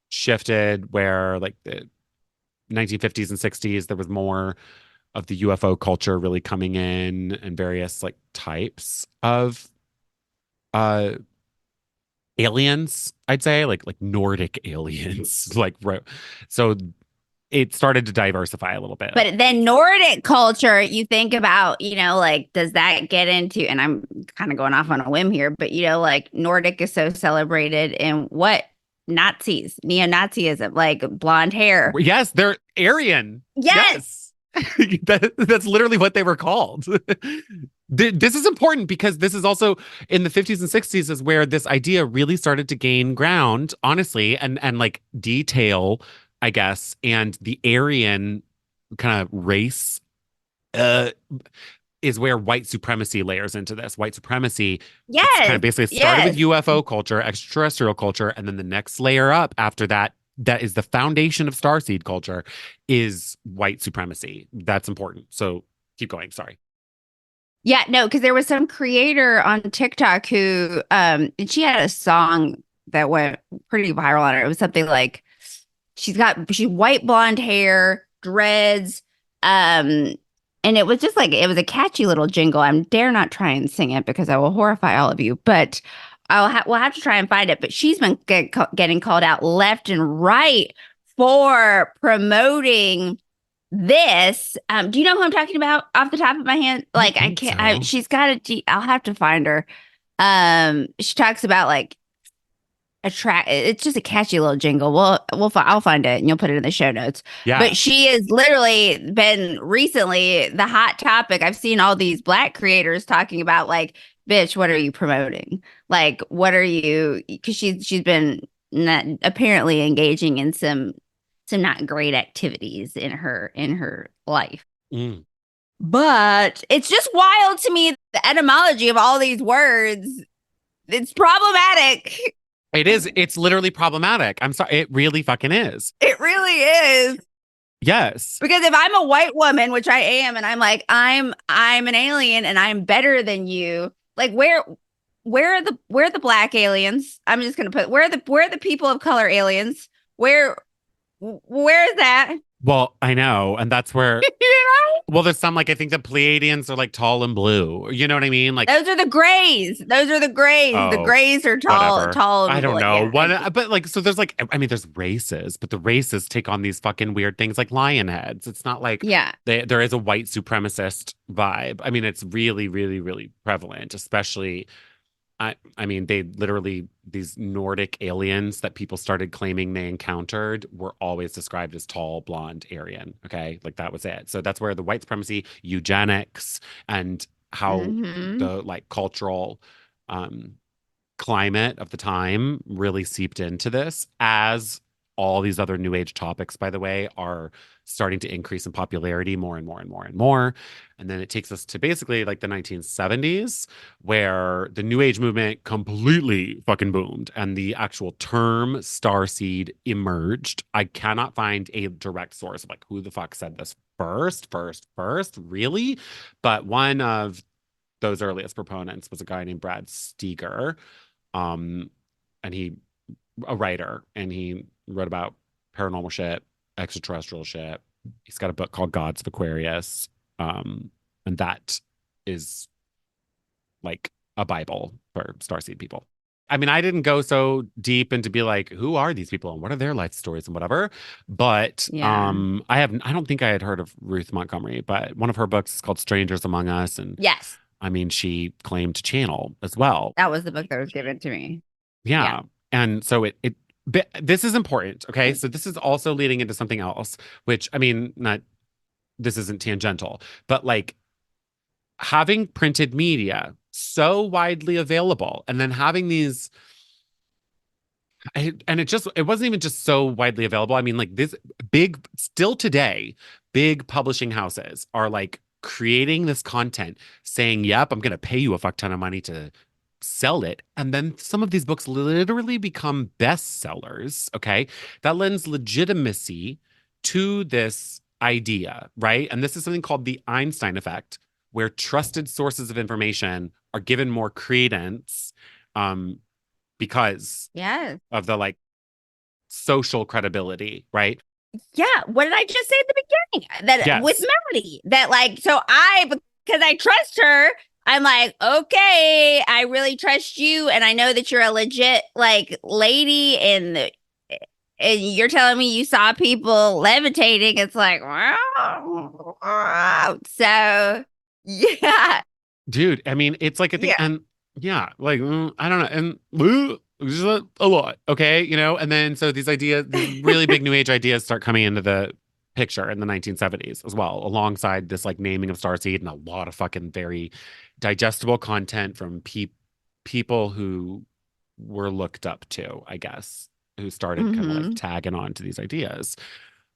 S2: shifted where like the 1950s and 60s there was more of the UFO culture really coming in, and various like types of uh aliens, I'd say, like Nordic aliens. Like right. So it started to diversify a little bit. Like
S1: But then Nordic culture, you think about, like, does that get into, and I'm kind of going off on a whim here, but like Nordic is so celebrated in what? Nazis, neo-Nazism, like blonde hair.
S2: yes, they're Aryan.
S1: Yes.
S2: Yes. That's literally what they were called. This is important because this is also in the 50s and 60s is where this idea really started to gain ground, honestly, and like detail, I guess, and the Aryan kind of race uh is where white supremacy layers into this. White supremacy, it's kind of
S1: Yes.
S2: basically started with
S1: Yes.
S2: UFO culture, extraterrestrial culture, and then the next layer up after that, that is the foundation of Starseed culture, is white supremacy. That's important. So keep going. Sorry.
S1: Yeah, no, because there was some creator on TikTok who and she had a song that went pretty viral on her. It was something like she's white blonde hair, dreads, um, and it was just like it was a catchy little jingle. I dare not try and sing it because I will horrify all of you, but we'll have to try and find it. But she's been getting called out left and right for promoting this. Do you know who I'm talking about off the top of my head?
S2: I don't
S1: Like I
S2: think
S1: can't.
S2: so.
S1: She's got I'll have to find her. She talks about like attract. It's just a catchy little jingle. I'll find it and you'll put it in the show notes.
S2: Yeah.
S1: But she has literally been recently the hot topic. I've seen all these black creators talking about like, bitch, what are you promoting? Like, what are you? Because she's been not, apparently engaging in some not great activities in her life.
S2: Mm.
S1: But it's just wild to me the etymology of all these words. It's problematic.
S2: It is. It's literally problematic. I'm sorry. It really fucking is.
S1: It really is.
S2: Yes.
S1: Because if I'm a white woman, which I am, and I'm like, I'm an alien and I'm better than you, like where are the black aliens? I'm just gonna put where are the people of color aliens? Where Where is that?
S2: Well, I know, and that's where.
S1: You
S2: Well, there's some like I think the Pleiadians are like tall and blue. You know what I mean? Like,
S1: know? Those are the grays. Those are the grays. The
S2: oh,
S1: grays are tall,
S2: whatever.
S1: tall
S2: I
S1: and
S2: don't
S1: blue.
S2: know.
S1: Yeah.
S2: But like, so there's like, I mean, there's races, but the races take on these fucking weird things like lion heads. It's not like
S1: Yeah.
S2: there is a white supremacist vibe. I mean, it's really, really, really prevalent, especially I mean, they literally these Nordic aliens that people started claiming they encountered were always described as tall, blonde, Aryan. Okay, like that was it. So that's where the white supremacy, eugenics, and how
S1: Hmm.
S2: the like cultural um climate of the time really seeped into this as all these other new age topics, by the way, are starting to increase in popularity more and more and more and more. And then it takes us to basically like the 1970s, where the new age movement completely fucking boomed and the actual term starseed emerged. I cannot find a direct source of like who the fuck said this first, really. But one of those earliest proponents was a guy named Brad Steger, um, and he a writer, and he wrote about paranormal shit, extraterrestrial shit. He's got a book called Gods of Aquarius, and that is like a Bible for starseed people. I mean, I didn't go so deep into be like, who are these people and what are their life stories and whatever. But
S1: Yeah.
S2: I don't think I had heard of Ruth Montgomery, but one of her books is called Strangers Among Us. And
S1: Yes.
S2: I mean, she claimed to channel as well.
S1: That was the book that was given to me. Yeah.
S2: Yeah. And so but this is important. Okay. So this is also leading into something else, which I mean, not, this isn't tangential, but like having printed media so widely available and then having these, and it wasn't even just so widely available. I mean, like this big, still today, big publishing houses are like creating this content saying, yep, I'm going to pay you a fuck ton of money to sell it. And then some of these books literally become bestsellers. Okay. That lends legitimacy to this idea, right? And this is something called the Einstein effect, where trusted sources of information are given more credence um, because
S1: Yes.
S2: of the like social credibility, right?
S1: Yeah. What did I just say at the beginning? That with
S2: Yes.
S1: Melody, that like, so because I trust her, I'm like, okay, I really trust you. And I know that you're a legit like lady and you're telling me you saw people levitating. It's like, wow. So, yeah.
S2: Dude, I mean, it's like a thing,
S1: Yeah.
S2: and yeah, like I don't know, and just a lot, okay, and then so these really big new age ideas start coming into the picture in the 1970s as well, alongside this like naming of Starseed and a lot of fucking very digestible content from people who were looked up to, I guess, who started kind of like
S1: Hmm.
S2: tagging on to these ideas.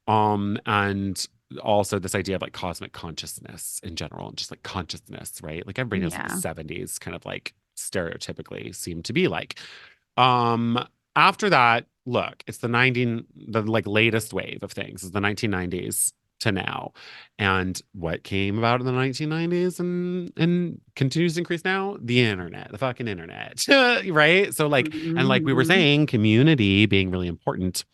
S2: And also this idea of like cosmic consciousness in general and just like consciousness, right? Like everybody knows what the
S1: Yeah.
S2: 70s kind of like stereotypically seem to be like. Um, After that, look, it's the like latest wave of things is the 1990s to now. And what came about in the 1990s and continues to increase now? The internet, the fucking internet, right? So like, and like we were
S1: Hmm.
S2: saying, community being really important,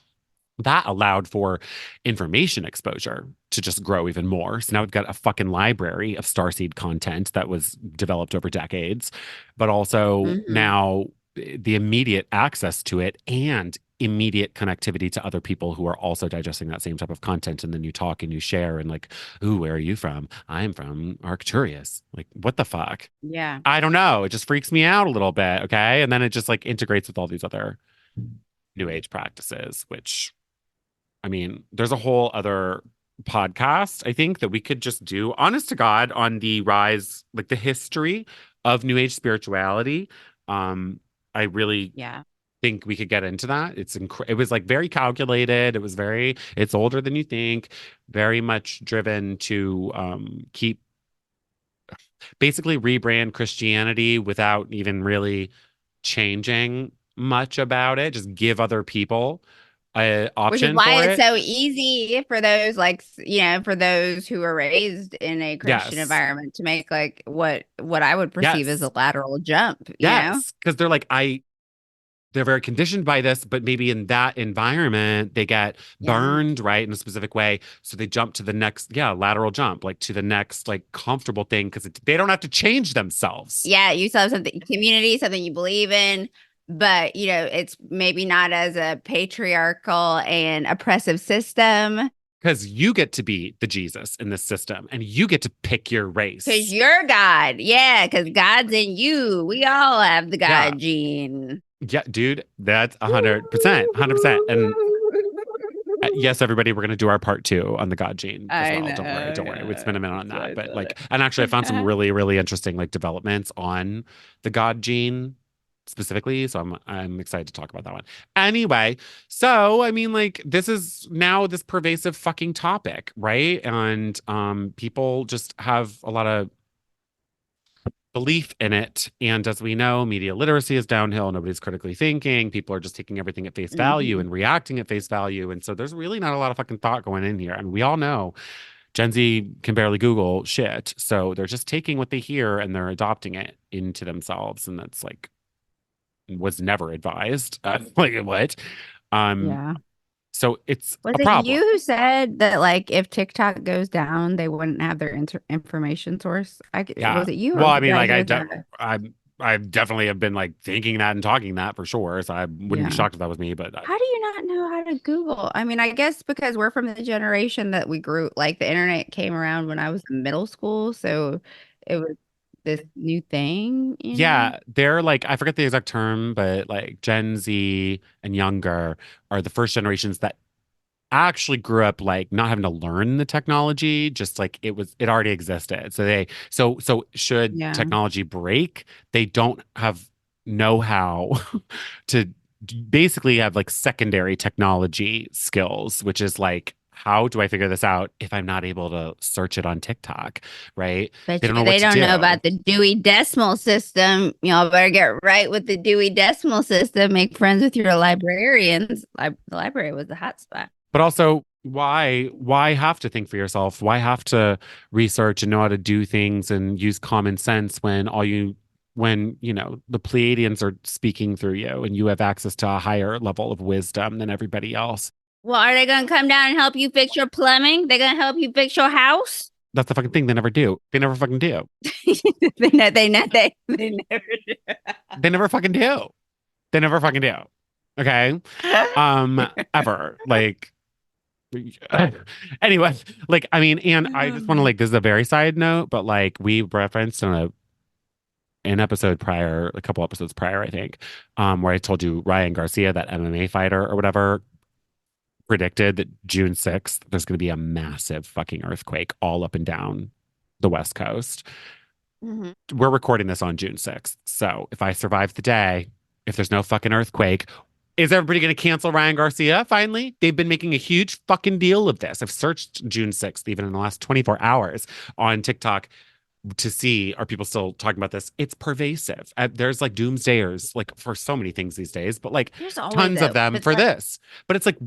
S2: that allowed for information exposure to just grow even more. So now we've got a fucking library of Starseed content that was developed over decades, but also
S1: Hmm.
S2: now the immediate access to it and immediate connectivity to other people who are also digesting that same type of content. And then you talk and you share and like, ooh, where are you from? I'm from Arcturus. Like, what the fuck?
S1: Yeah.
S2: I don't know. It just freaks me out a little bit. Okay. And then it just like integrates with all these other new age practices, which I mean, there's a whole other podcast, I think, that we could just do, honest to God, on the rise, like the history of New Age spirituality. Um, I really
S1: Yeah.
S2: think we could get into that. It was like very calculated. It's older than you think, very much driven to keep basically rebrand Christianity without even really changing much about it. Just give other people a
S1: Which is
S2: option
S1: why
S2: for
S1: it's
S2: it.
S1: so easy for those like for those who are raised in a Christian
S2: Yes.
S1: environment to make like what I would perceive as
S2: Yes.
S1: a lateral jump.
S2: Yes. Because they're like, they're very conditioned by this, but maybe in that environment they get
S1: Yeah.
S2: burned, right, in a specific way. So they jump to the next, yeah, lateral jump, like to the next like comfortable thing because they don't have to change themselves.
S1: Yeah, you still have something community, something you believe in, but it's maybe not as a patriarchal and oppressive system.
S2: Because you get to be the Jesus in this system and you get to pick your race.
S1: Because you're God. Yeah, because God's in you. We all have the God
S2: Yeah.
S1: gene.
S2: Yeah, dude, that's 100%, 100%. And yes, everybody, we're gonna do our part 2 on the God gene as
S1: I
S2: well. Don't worry, don't worry. We'd spend a minute on that. But like, and actually I found some really, really interesting like developments on the God gene specifically. So I'm excited to talk about that one. Anyway, so I mean, like, this is now this pervasive fucking topic, right? And people just have a lot of belief in it. And as we know, media literacy is downhill. Nobody's critically thinking. People are just taking everything at face value and reacting at face value. And so there's really not a lot of fucking thought going in here. And we all know Gen Z can barely Google shit. So they're just taking what they hear and they're adopting it into themselves. And that's like, was never advised. Like, what?
S1: Yeah.
S2: So it's
S1: Was
S2: a
S1: it
S2: problem.
S1: you who said that, like, if TikTok goes down, they wouldn't have their information source?
S2: Yeah.
S1: Was it you?
S2: Well,
S1: Or
S2: I
S1: was the
S2: mean,
S1: guy
S2: like,
S1: who was there?
S2: I definitely have been like thinking that and talking that for sure. So I wouldn't be
S1: Yeah.
S2: shocked if that was me, but
S1: How do you not know how to Google? I mean, I guess because we're from the generation that we grew, like the internet came around when I was in middle school, so it was this new thing.
S2: yeah, they're like, I forget the exact term, but like Gen Z and younger are the first generations that actually grew up like not having to learn the technology, just like it already existed. So so should
S1: Yeah.
S2: technology break, they don't have know-how to basically have like secondary technology skills, which is like, how do I figure this out if I'm not able to search it on TikTok, right?
S1: Bet
S2: They don't
S1: you
S2: know what
S1: they
S2: to
S1: don't know
S2: do.
S1: about the Dewey Decimal System. Y'all better get right with the Dewey Decimal System. Make friends with your librarians. The library was the hot spot.
S2: But also, why have to think for yourself? Why have to research and know how to do things and use common sense when you know the Pleiadians are speaking through you and you have access to a higher level of wisdom than everybody else?
S1: Well, are they going to come down and help you fix your plumbing? They're going to help you fix your house?
S2: That's the fucking thing. They never do. They never fucking do.
S1: They never do.
S2: They never fucking do. They never fucking do. Okay. Ever. Like, anyway, like, I mean, and I just want to like, this is a very side note, but like we referenced on an episode prior, a couple episodes prior, I think, where I told you Ryan Garcia, that MMA fighter or whatever, predicted that June 6th, there's going to be a massive fucking earthquake all up and down the West Coast.
S1: Mhm.
S2: We're recording this on June 6th. So if I survive the day, if there's no fucking earthquake, is everybody going to cancel Ryan Garcia finally? They've been making a huge fucking deal of this. I've searched June 6th, even in the last 24 hours on TikTok to see, are people still talking about this? It's pervasive. There's like doomsdayers, like for so many things these days, but like
S1: There's always
S2: tons of
S1: that.
S2: them
S1: But
S2: for this. But it's like,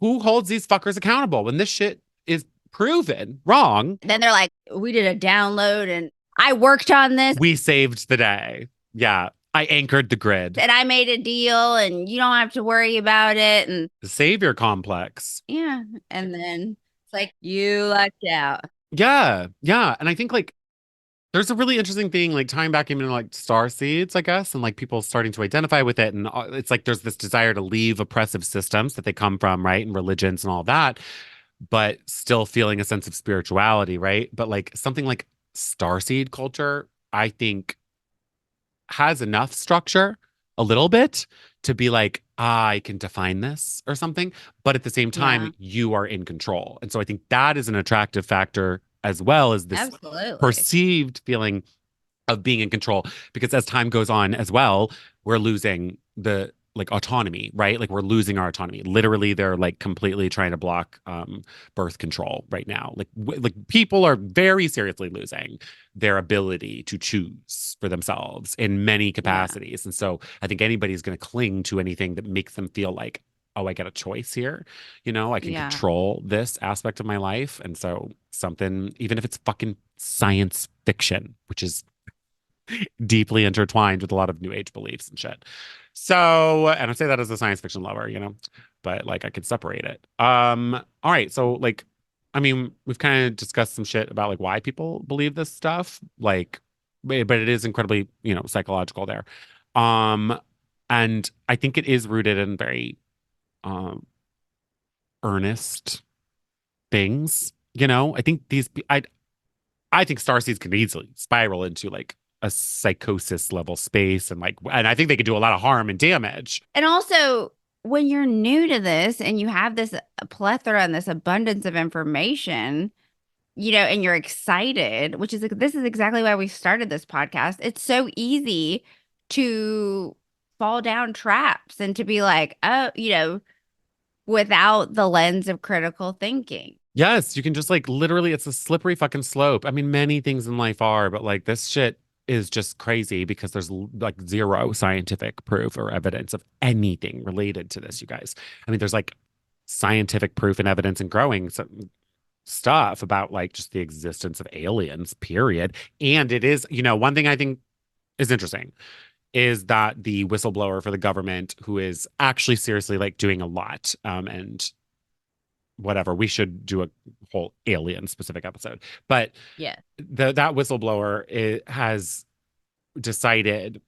S2: who holds these fuckers accountable when this shit is proven wrong?
S1: then they're like, we did a download and I worked on this
S2: We saved the day. Yeah. I anchored the grid.
S1: and I made a deal and you don't have to worry about it. And
S2: The savior complex.
S1: yeah. And then it's like, you lucked out.
S2: Yeah. Yeah. And I think like there's a really interesting thing, like tying back even to like Starseeds, I guess, and like people starting to identify with it. And it's like there's this desire to leave oppressive systems that they come from, right? And religions and all that, but still feeling a sense of spirituality, right? But like something like Starseed culture, I think has enough structure a little bit to be like, I can define this or something. But at the same time,
S1: Yeah.
S2: you are in control. And so I think that is an attractive factor as well as this
S1: Absolutely.
S2: perceived feeling of being in control. Because as time goes on as well, we're losing the like autonomy, right? Like we're losing our autonomy. Literally, they're like completely trying to block birth control right now. Like people are very seriously losing their ability to choose for themselves in many capacities. And so I think anybody's going to cling to anything that makes them feel like, oh, I get a choice here. You know, I can
S1: Yeah.
S2: control this aspect of my life. And so something, even if it's fucking science fiction, which is deeply intertwined with a lot of new age beliefs and shit. So, and I say that as a science fiction lover, but like I could separate it. All right, so like I mean, we've kind of discussed some shit about like why people believe this stuff, like but it is incredibly, psychological there. Um and I think it is rooted in very um earnest things, I think I think starseeds can easily spiral into like a psychosis level space and I think they could do a lot of harm and damage.
S1: And also, when you're new to this and you have this plethora and this abundance of information, and you're excited, which is this is exactly why we started this podcast. It's so easy to fall down traps and to be like, oh, without the lens of critical thinking.
S2: Yes, you can just like literally, it's a slippery fucking slope. I mean, many things in life are, but like this shit is just crazy because there's like zero scientific proof or evidence of anything related to this, you guys. I mean, there's like scientific proof and evidence and growing stuff about like just the existence of aliens, period. And it is, one thing I think is interesting is that the whistleblower for the government who is actually seriously like doing a lot, and whatever, we should do a whole alien specific episode, but
S1: Yeah.
S2: that whistleblower has decided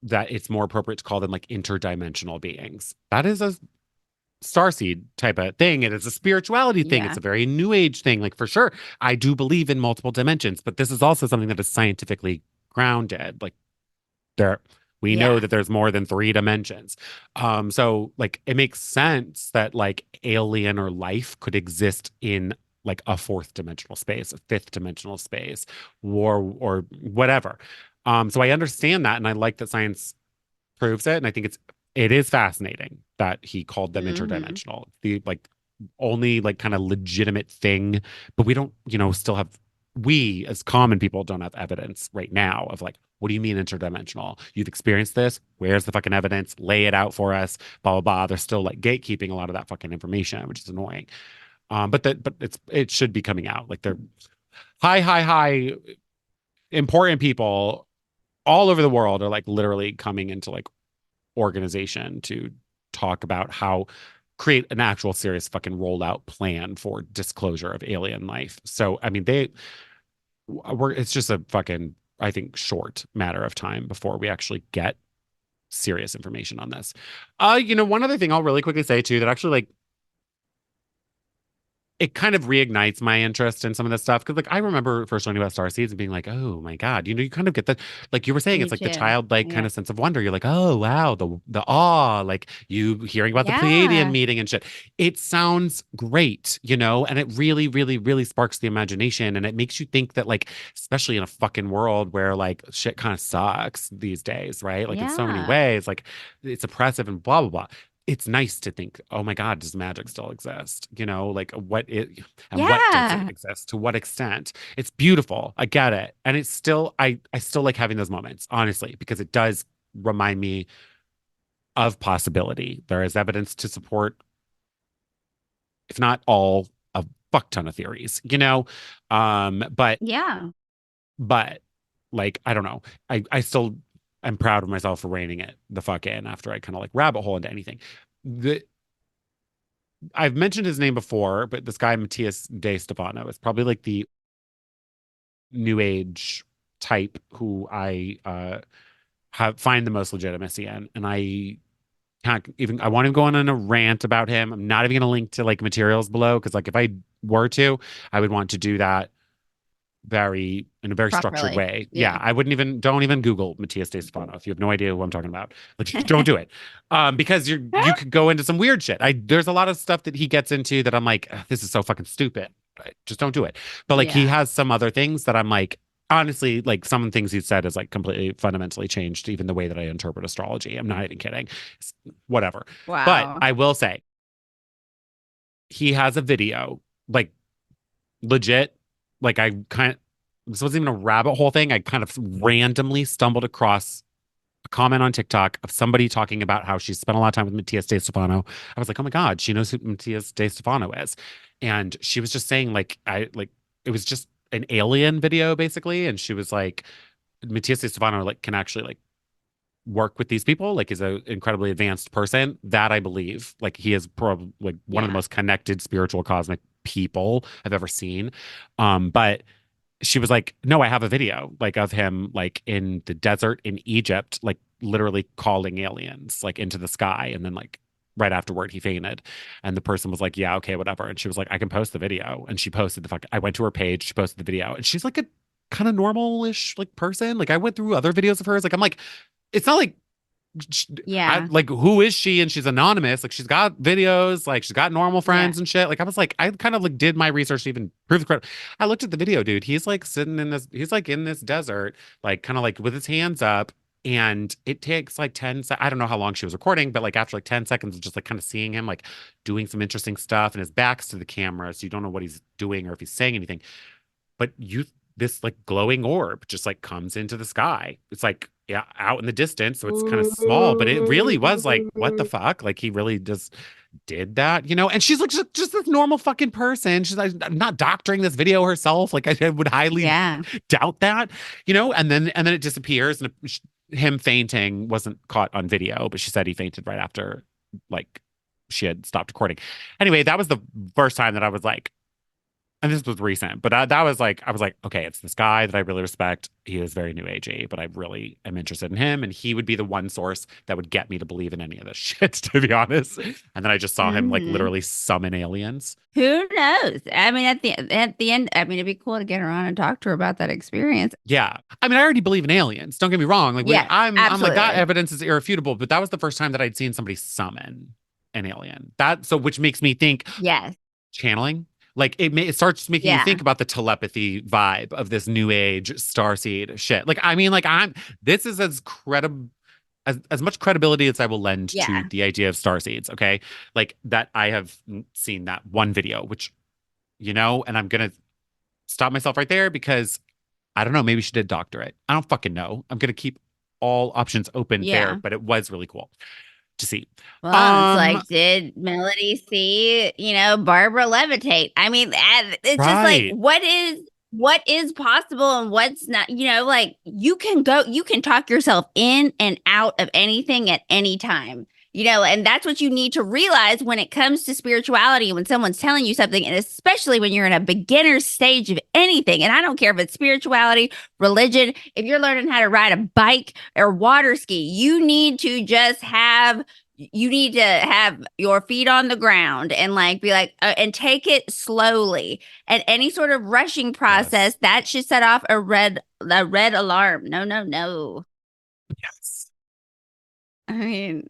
S2: that it's more appropriate to call them like interdimensional beings. That is a starseed type of thing. It is a spirituality thing.
S1: Yeah.
S2: It's a very new age thing. Like for sure, I do believe in multiple dimensions, but this is also something that is scientifically grounded. Like there, we know
S1: Yeah.
S2: that there's more than three dimensions. So like it makes sense that like alien or life could exist in like a fourth dimensional space, a fifth dimensional space, or whatever. So I understand that, and I like that science proves it, and I think it is fascinating that he called them
S1: Hmm.
S2: interdimensional. The like only like kind of legitimate thing, but we don't, still have we as common people don't have evidence right now of like, what do you mean interdimensional? You've experienced this. Where's the fucking evidence? Lay it out for us. Blah blah blah. They're still like gatekeeping a lot of that fucking information, which is annoying. But it should be coming out. Like they're high important people all over the world are like literally coming into like organization to talk about how create an actual serious fucking rollout plan for disclosure of alien life. So I mean it's just a fucking, I think, short matter of time before we actually get serious information on this. One other thing I'll really quickly say too that actually like it kind of reignites my interest in some of this stuff because like I remember first learning about Starseeds and being like, oh my God, you kind of get that, like you were saying,
S1: Me
S2: it's like the
S1: too.
S2: childlike kind
S1: Yeah.
S2: of sense of wonder. You're like, oh wow, the awe, like you hearing about the Pleiadian
S1: Yeah.
S2: meeting and shit. It sounds great, and it really, really, really sparks the imagination and it makes you think that like, especially in a fucking world where like shit kind of sucks these days, right? Like in so many
S1: Yeah.
S2: ways, like it's oppressive and blah blah blah. It's nice to think, oh my God, does magic still exist? Like what does it
S1: Yeah.
S2: exist? To what extent? It's beautiful. I get it. And it's still, I still like having those moments, honestly, because it does remind me of possibility. There is evidence to support, if not all, a fuck ton of theories, Um, but
S1: Yeah.
S2: but like, I don't know. I still am proud of myself for reining it the fuck in after I kind of like rabbit hole into anything. The I've mentioned his name before, but this guy Matthias de Stefano is probably like the new age type who I have find the most legitimacy in, and I can't even. I want to go on a rant about him. I'm not even going to link to like materials below because like if I were to, I would want to do that in a very structured
S1: Properly.
S2: way. Yeah,
S1: Yeah.
S2: I wouldn't even don't even Google Matthias De Stefano if you have no idea who I'm talking about. Like, don't do it, because you could go into some weird shit. There's a lot of stuff that he gets into that I'm like, this is so fucking stupid. Just don't do it. But like he
S1: Yeah.
S2: has some other things that I'm like, honestly, like some things he said is like completely fundamentally changed even the way that I interpret astrology. I'm not even kidding. Whatever. But
S1: Wow.
S2: I will say he has a video like legit, like I kind of, this wasn't even a rabbit hole thing. I kind of randomly stumbled across a comment on TikTok of somebody talking about how she spent a lot of time with Matthias De Stefano. I was like, oh my God, she knows who Matthias De Stefano is. And she was just saying like, it was just an alien video basically. And she was like, Matthias Stefano like can actually like work with these people, like he's an incredibly advanced person. That I believe. Like he is probably like one of the
S1: Yeah.
S2: most connected spiritual cosmic people I've ever seen. But she was like, no, I have a video like of him like in the desert in Egypt, like literally calling aliens like into the sky. And then like right afterward, he fainted. And the person was like, yeah, okay, whatever. And she was like, I can post the video. And she posted the fuck. I went to her page, she posted the video. And she's like a kind of normal-ish like person. Like I went through other videos of hers. Like I'm like, it's not like I
S1: Yeah.
S2: like who is she? And she's anonymous. Like she's got videos, like she's got normal
S1: Yeah.
S2: friends and shit. Like I was like, I kind of like did my research to even prove the credit. I looked at the video, dude. He's like sitting in this, he's like in this desert, like kind of like with his hands up. And it takes like 10 I don't know how long she was recording, but like after like 10 seconds of just like kind of seeing him like doing some interesting stuff and his back's to the camera. So you don't know what he's doing or if he's saying anything. But this like glowing orb just like comes into the sky. It's like yeah, out in the distance, so it's kind of small, but it really was like what the fuck? Like he really just did that, you know? And she's like just this normal fucking person. She's like not doctoring this video herself. Like I would highly
S1: Yeah.
S2: doubt that, you know? And then it disappears and him fainting wasn't caught on video, but she said he fainted right after like she had stopped recording. Anyway, that was the first time that I was like, and this was recent, but that was like, I was like, okay, it's this guy that I really respect. He is very new agey, but I really am interested in him. And he would be the one source that would get me to believe in any of this shit, to be honest. And then I just saw him like
S1: Mhm.
S2: literally summon aliens.
S1: Who knows? I mean, at the end, I mean, it'd be cool to get her on and talk to her about that experience.
S2: Yeah. I mean, I already believe in aliens. Don't get me wrong. Like
S1: Yes,
S2: I'm like that
S1: absolutely.
S2: evidence is irrefutable, but that was the first time that I'd seen somebody summon an alien. That so which makes me think
S1: Yes.
S2: channeling. Like it starts making you
S1: Yeah.
S2: think about the telepathy vibe of this new age starseed shit. Like I mean, like this is as credible as much credibility as I will lend to
S1: Yeah.
S2: the idea of starseeds. Okay, like that I have seen that one video, which you know, and I'm gonna stop myself right there because I don't know. Maybe she did doctor it. I don't fucking know. I'm gonna keep all options open there,
S1: Yeah.
S2: but it was really cool to see.
S1: Well, it's
S2: Um,
S1: like, did Melody see, Barbara levitate? I mean, it's just like,
S2: right.
S1: what is possible and what's not, like you can talk yourself in and out of anything at any time. And that's what you need to realize when it comes to spirituality, when someone's telling you something, and especially when you're in a beginner stage of anything. And I don't care if it's spirituality, religion, if you're learning how to ride a bike or water ski, you need to have your feet on the ground and like be like and take it slowly. And any sort of rushing process
S2: Yes.
S1: that should set off a red alarm. No, no, no.
S2: Yes.
S1: I mean,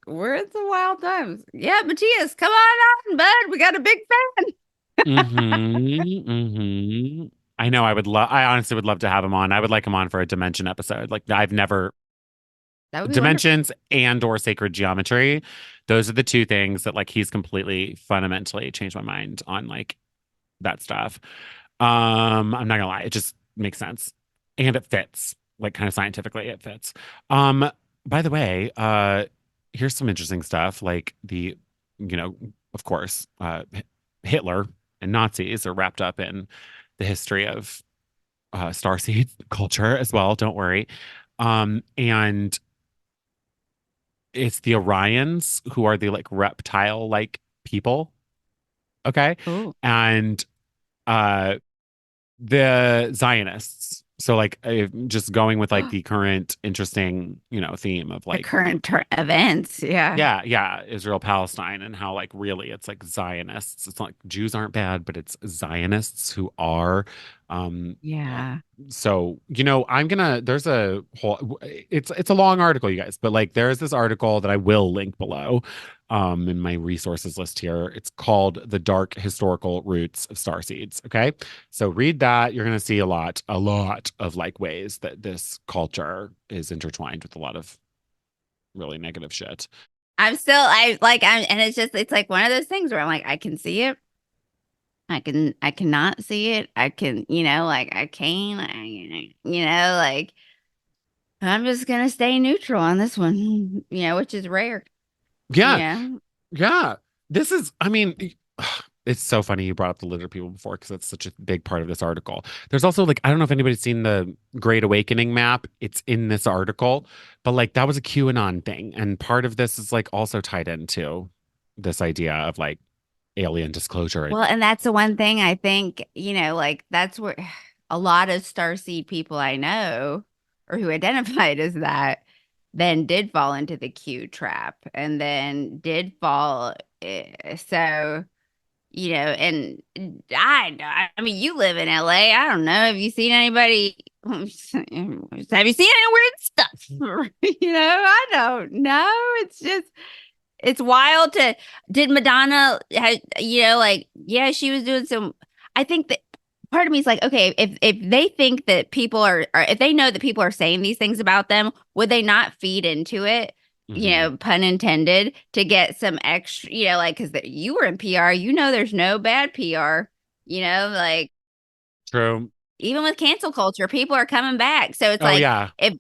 S1: we're in some wild times. Yeah, Matthias, come on, bud. We got a big fan.
S2: I know I honestly would love to have him on. I would like him on for a dimension episode. Like I've never
S1: That would be wonderful.
S2: dimensions and or sacred geometry. Those are the two things that like he's completely fundamentally changed my mind on like that stuff. I'm not gonna lie, it just makes sense. And it fits. Like kind of scientifically it fits. Um, by the way, here's some interesting stuff. Like you know, of course, Hitler and Nazis are wrapped up in the history of Starseed culture as well. Don't worry. And it's the Orions who are the like reptile like people. Okay.
S1: Oh,
S2: And uh the Zionists. So like just going with like the current interesting, you know, theme of
S1: the
S2: like
S1: current events. Yeah.
S2: yeah, Israel Palestine and how like really it's like Zionists. It's not like Jews aren't bad, but it's Zionists who are uh,
S1: Yeah.
S2: so you know there's a whole it's a long article, you guys, but like there's this article that I will link below in my resources list here. It's called The Dark Historical Roots of Starseeds. Okay, so read that. You're going to see a lot of like ways that this culture is intertwined with a lot of really negative shit.
S1: And it's like one of those things where I'm like, I can see it. I cannot see it. I can, like I can, like I'm just gonna stay neutral on this one, which is rare, you
S2: Yeah,
S1: know.
S2: yeah. This is, I mean, It's so funny you brought up the lizard people before because that's such a big part of this article. There's also like I don't know if anybody's seen the Great Awakening map. It's in this article, but like that was a QAnon thing, and part of this is like also tied into this idea of like alien disclosure.
S1: Well, and that's the one thing I think, like that's where a lot of Starseed people I know or who identified as that then did fall into the Q trap and then did fall. So, and I mean, you live in LA. I don't know. Have you seen anybody? Have you seen any weird stuff? I don't know. It's just. It's wild to did Madonna like yeah she was doing some I think that part of me is like okay if they think that people are if they know that people are saying these things about them would they not feed into it
S2: Mhm.
S1: pun intended to get some extra like because you were in PR there's no bad PR like
S2: True.
S1: even with cancel culture, people are coming back. So it's
S2: Oh
S1: like
S2: yeah.
S1: if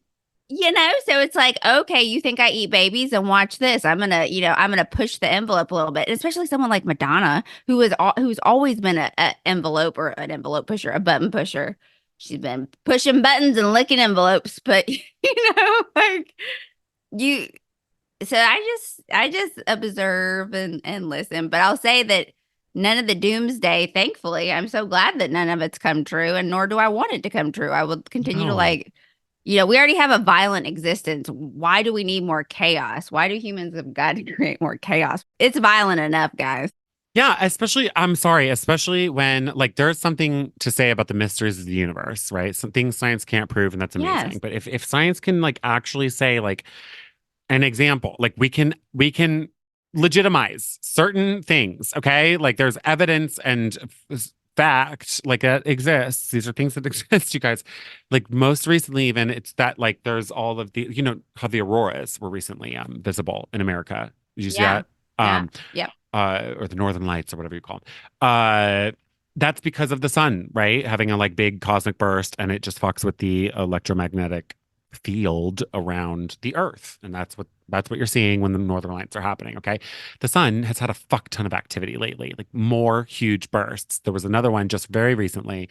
S1: so it's like, okay, you think I eat babies and watch this. I'm gonna push the envelope a little bit, especially someone like Madonna, who's always been a envelope or an envelope pusher, a button pusher. She's been pushing buttons and licking envelopes, but like you so I just observe and listen. But I'll say that none of the doomsday, thankfully, I'm so glad that none of it's come true, and nor do I want it to come true. I will continue to
S2: No.
S1: like, we already have a violent existence. Why do we need more chaos? Why do humans have got to create more chaos? It's violent enough, guys.
S2: Yeah, especially, I'm sorry, especially when like there's something to say about the mysteries of the universe, right? Some things science can't prove, and that's amazing.
S1: Yes.
S2: But if science can like actually say like an example, like we can legitimize certain things, okay? Like there's evidence and fact like that exists. These are things that exist, you guys. Like most recently, even it's that like there's all of the how the auroras were recently visible in America. Did you see
S1: Yeah.
S2: that?
S1: Yeah.
S2: Um,
S1: Yep.
S2: or the Northern Lights or whatever you call them. That's because of the sun, right? Having a like big cosmic burst and it just fucks with the electromagnetic field around the Earth. And that's what you're seeing when the Northern Lights are happening. Okay. The sun has had a fuck ton of activity lately, like more huge bursts. There was another one just very recently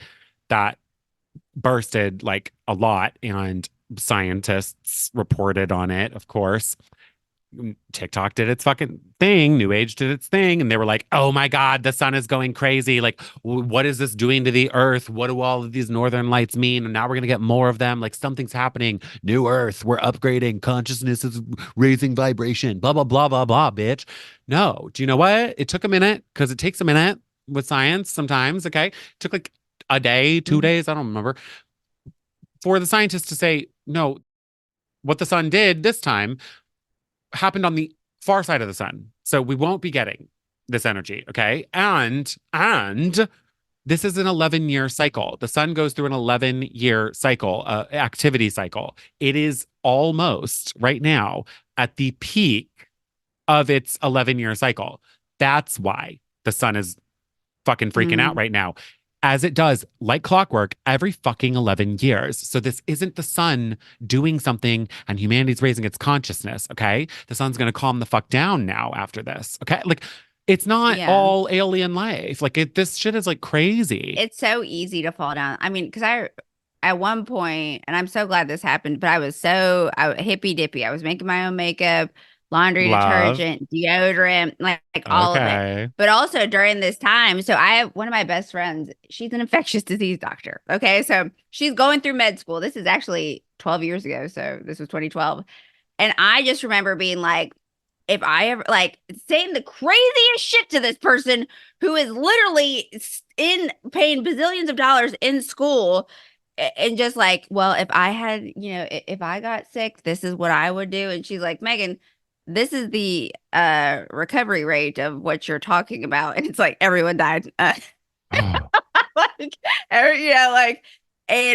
S2: that bursted like a lot, and scientists reported on it, of course. TikTok did its fucking thing, New Age did its thing, and they were like, "Oh my God, the sun is going crazy! Like, what is this doing to the Earth? What do all of these northern lights mean? And now we're gonna get more of them. Like, something's happening. New Earth, we're upgrading. Consciousness is raising vibration. Blah blah blah blah blah, bitch." No, do you know what? It took a minute because it takes a minute with science sometimes. Okay, it took like a day, 2 days, I don't remember, for the scientists to say, "No, what the sun did this time happened on the far side of the sun. So we won't be getting this energy, okay? And this is an 11-year cycle. The sun goes through an 11-year cycle, activity cycle. It is almost right now at the peak of its 11-year cycle. That's why the sun is fucking freaking out
S1: Mm.
S2: right now, as it does like clockwork every fucking 11 years. So this isn't the sun doing something and humanity's raising its consciousness, okay? The sun's going to calm the fuck down now after this, okay? Like it's not
S1: Yeah.
S2: all alien life. Like this shit is like crazy.
S1: It's so easy to fall down. I mean, because at one point, and I'm so glad this happened, but hippy dippy. I was making my own makeup, laundry
S2: Love.
S1: detergent, deodorant, like all of it.
S2: Okay.
S1: But also during this time, so I have one of my best friends, she's an infectious disease doctor. Okay. So she's going through med school. This is actually 12 years ago. So this was 2012. And I just remember being like, if I ever like saying the craziest shit to this person who is literally in paying bazillions of dollars in school and just like, well, if I had, if I got sick, this is what I would do. And she's like, Megan, this is the recovery rate of what you're talking about. And it's like everyone died.
S2: Oh,
S1: Like, like,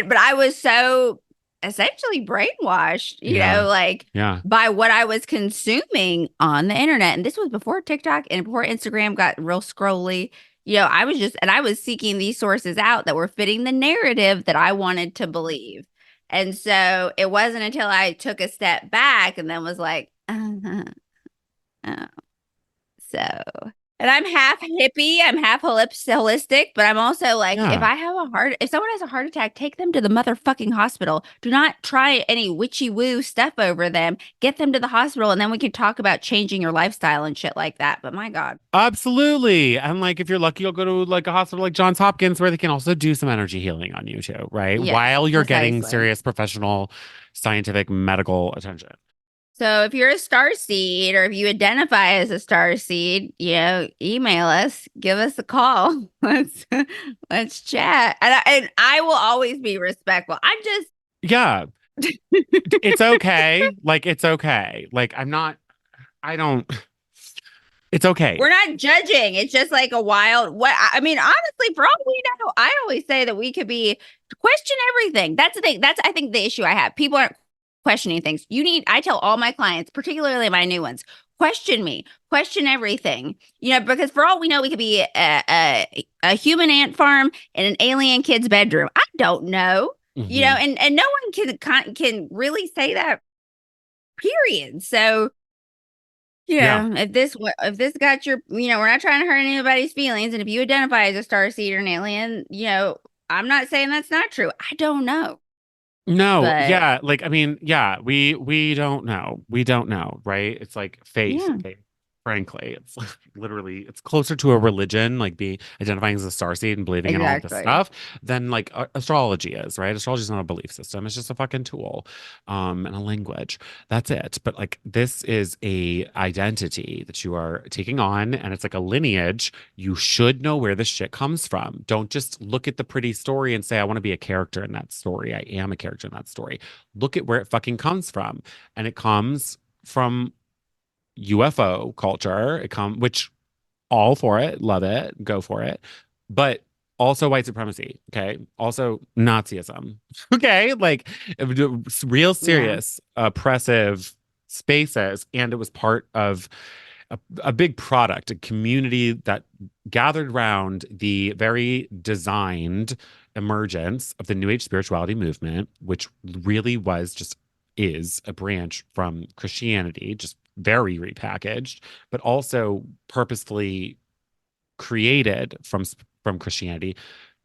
S1: but I was so essentially brainwashed,
S2: yeah.
S1: like
S2: Yeah.
S1: by what I was consuming on the internet. And this was before TikTok and before Instagram got real scrolly. I was seeking these sources out that were fitting the narrative that I wanted to believe. And so it wasn't until I took a step back and then was like, oh, so And I'm half hippie, I'm half holistic, but I'm also like,
S2: Yeah.
S1: if someone has a heart attack, take them to the motherfucking hospital. Do not try any witchy woo stuff over them. Get them to the hospital, and then we can talk about changing your lifestyle and shit like that. But my God.
S2: Absolutely. And like if you're lucky, you'll go to like a hospital like Johns Hopkins where they can also do some energy healing on you too, right?
S1: Yes,
S2: While you're getting
S1: precisely.
S2: serious professional scientific medical attention.
S1: So if you're a star seed or if you identify as a star seed, email us, give us a call. Let's chat. And I will always be respectful. I'm just
S2: Yeah, it's okay. Like it's okay. Like I don't it's okay.
S1: we're not judging. It's just like a wild what I mean, honestly, for all we know, I always say that we could be question everything. That's the thing. That's I think the issue I have. People aren't questioning things. I tell all my clients, particularly my new ones, question me, question everything. Because for all we know, we could be a human ant farm in an alien kid's bedroom. I don't know.
S2: Mhm.
S1: And no one can really say that, period. So
S2: Yeah.
S1: if this got we're not trying to hurt anybody's feelings, and if you identify as a star seed or an alien, I'm not saying that's not true. I don't know,
S2: No,
S1: but
S2: yeah, like I mean, yeah, we don't know. We don't know, right? It's like faith,
S1: yeah,
S2: okay? Frankly, it's like literally it's closer to a religion, like being identifying as a starseed and believing in all of this
S1: exactly.
S2: stuff than like astrology is, right? Astrology is not a belief system. It's just a fucking tool, and a language. That's it. But like this is a identity that you are taking on, and it's like a lineage. You should know where this shit comes from. Don't just look at the pretty story and say, I want to be a character in that story. I am a character in that story. Look at where it fucking comes from. And it comes from UFO culture. Which all for it, love it, go for it. But also white supremacy, okay? Also Nazism. Okay? Like real
S1: Yeah.
S2: serious oppressive spaces, and it was part of a big product, a community that gathered around the very designed emergence of the New Age spirituality movement, which really is a branch from Christianity, just very repackaged, but also purposefully created from Christianity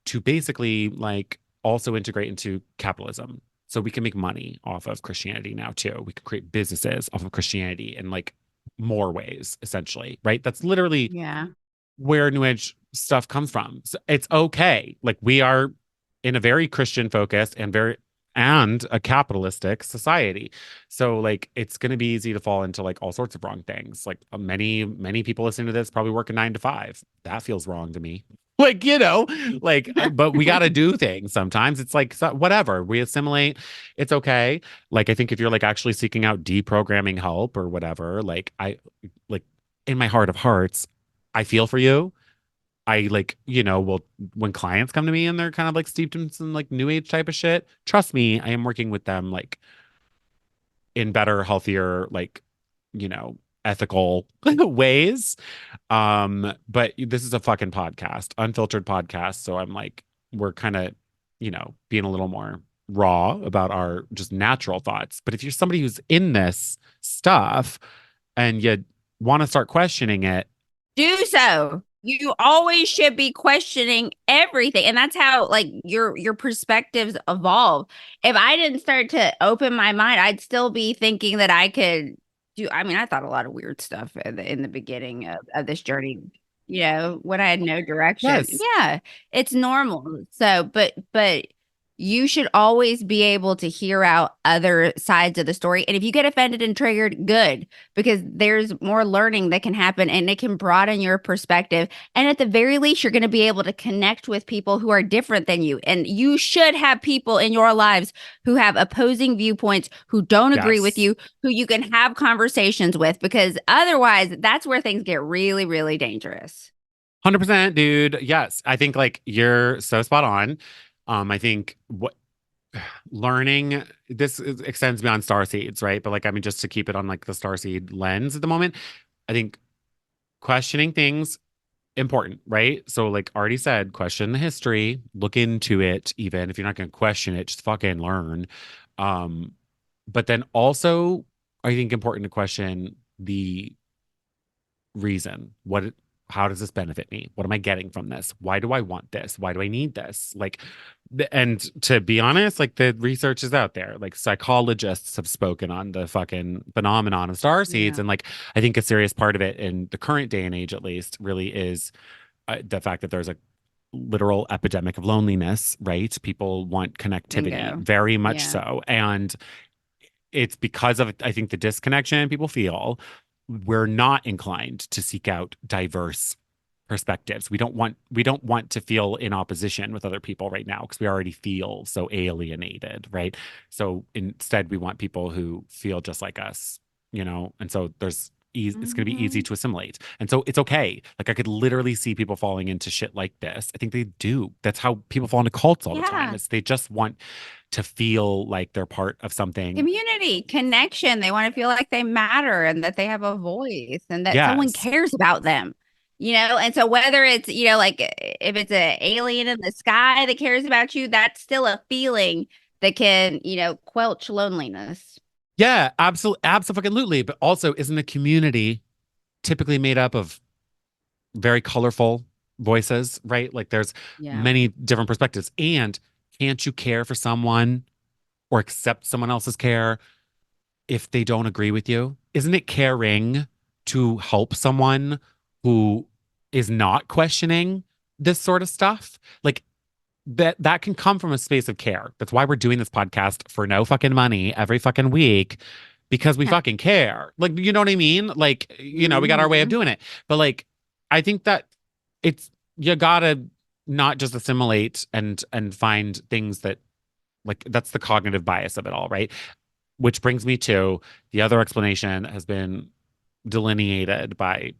S2: to basically like also integrate into capitalism. So we can make money off of Christianity now too. We can create businesses off of Christianity in like more ways, essentially, right? That's literally
S1: Yeah.
S2: where New Age stuff comes from. So it's okay. Like we are in a very Christian focused and a capitalistic society. So like it's going to be easy to fall into like all sorts of wrong things. Like many people listening to this probably work a 9 to 5. That feels wrong to me. Like, but we got to do things sometimes. It's like whatever. We assimilate. It's okay. Like I think if you're like actually seeking out deprogramming help or whatever, like in my heart of hearts, I feel for you. I like, will when clients come to me and they're kind of like steeped in some like new age type of shit, trust me, I am working with them like in better, healthier, like, ethical ways. But this is a fucking podcast, unfiltered podcast. So I'm like, we're kind of, being a little more raw about our just natural thoughts. But if you're somebody who's in this stuff and you want to start questioning it,
S1: Do so. You always should be questioning everything. And that's how like your perspectives evolve. If I didn't start to open my mind, I'd still be thinking that I could I mean, I thought a lot of weird stuff in the beginning of this journey, when I had no direction.
S2: yes,
S1: Yeah, it's normal. So, but you should always be able to hear out other sides of the story. And if you get offended and triggered, good, because there's more learning that can happen and it can broaden your perspective. And at the very least, you're going to be able to connect with people who are different than you. And you should have people in your lives who have opposing viewpoints, who don't agree with
S2: yes.
S1: you, who you can have conversations with, because otherwise, that's where things get really, really dangerous.
S2: 100%, dude. Yes. I think like you're so spot on. I think what learning extends beyond star seeds, right? But like, I mean, just to keep it on like the star seed lens at the moment, I think questioning things important, right? So like already said, question the history, look into it, even if you're not going to question it, just fucking learn. Um, but then also, I think important to question the reason. how does this benefit me? What am I getting from this? Why do I want this? Why do I need this? Like, and to be honest, like the research is out there. Like psychologists have spoken on the fucking phenomenon of starseeds,
S1: Yeah.
S2: and like I think a serious part of it in the current day and age, at least, really is the fact that there's a literal epidemic of loneliness, right? People want connectivity,
S1: Bingo.
S2: very much
S1: Yeah.
S2: so, and it's because of I think the disconnection people feel. We're not inclined to seek out diverse perspectives. We don't want to feel in opposition with other people right now because we already feel so alienated, right? So instead we want people who feel just like us, and so it's going to be easy
S1: Mhm.
S2: to assimilate. And so it's okay. Like I could literally see people falling into shit like this. I think they do. That's how people fall into cults all the time.
S1: Yeah.
S2: Is they just want to feel like they're part of something.
S1: Community, connection. They want to feel like they matter and that they have a voice and that someone
S2: Yes.
S1: cares about them. And so whether it's, like if it's an alien in the sky that cares about you, that's still a feeling that can, quelch loneliness.
S2: Yeah, absolutely. But also, isn't a community typically made up of very colorful voices, right? Like there's
S1: Yeah.
S2: many different perspectives. And can't you care for someone or accept someone else's care if they don't agree with you? Isn't it caring to help someone who is not questioning this sort of stuff? Like that can come from a space of care. That's why we're doing this podcast for no fucking money every fucking week because we fucking care. Like, you know what I mean? Like, we got our way of
S1: Mhm.
S2: doing it. But like, I think that you gotta not just assimilate and find things that like that's the cognitive bias of it all, right? Which brings me to the other explanation has been delineated by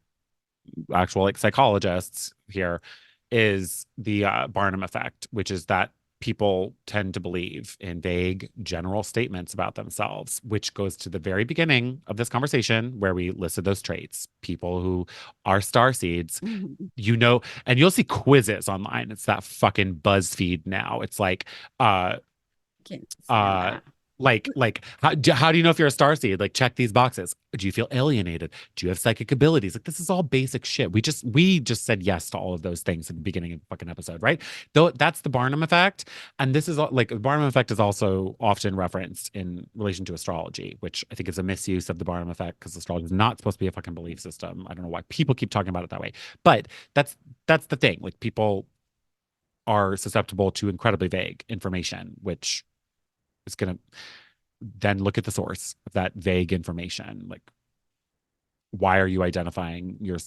S2: actual like psychologists here is the Barnum effect, which is that people tend to believe in vague general statements about themselves, which goes to the very beginning of this conversation where we listed those traits. People who are starseeds,
S1: Mhm.
S2: and you'll see quizzes online. It's that fucking BuzzFeed now. It's like, uh,
S1: Can't stand
S2: uh
S1: that.
S2: like how do you know if you're a starseed? Like check these boxes. Do you feel alienated? Do you have psychic abilities? Like this is all basic shit. We just said yes to all of those things at the beginning of the fucking episode, right? Though that's the Barnum effect. And this is like the Barnum effect is also often referenced in relation to astrology, which I think is a misuse of the Barnum effect because astrology is not supposed to be a fucking belief system. I don't know why people keep talking about it that way. But that's the thing. Like people are susceptible to incredibly vague information, which is going to then look at the source of that vague information. Like, why are you identifying your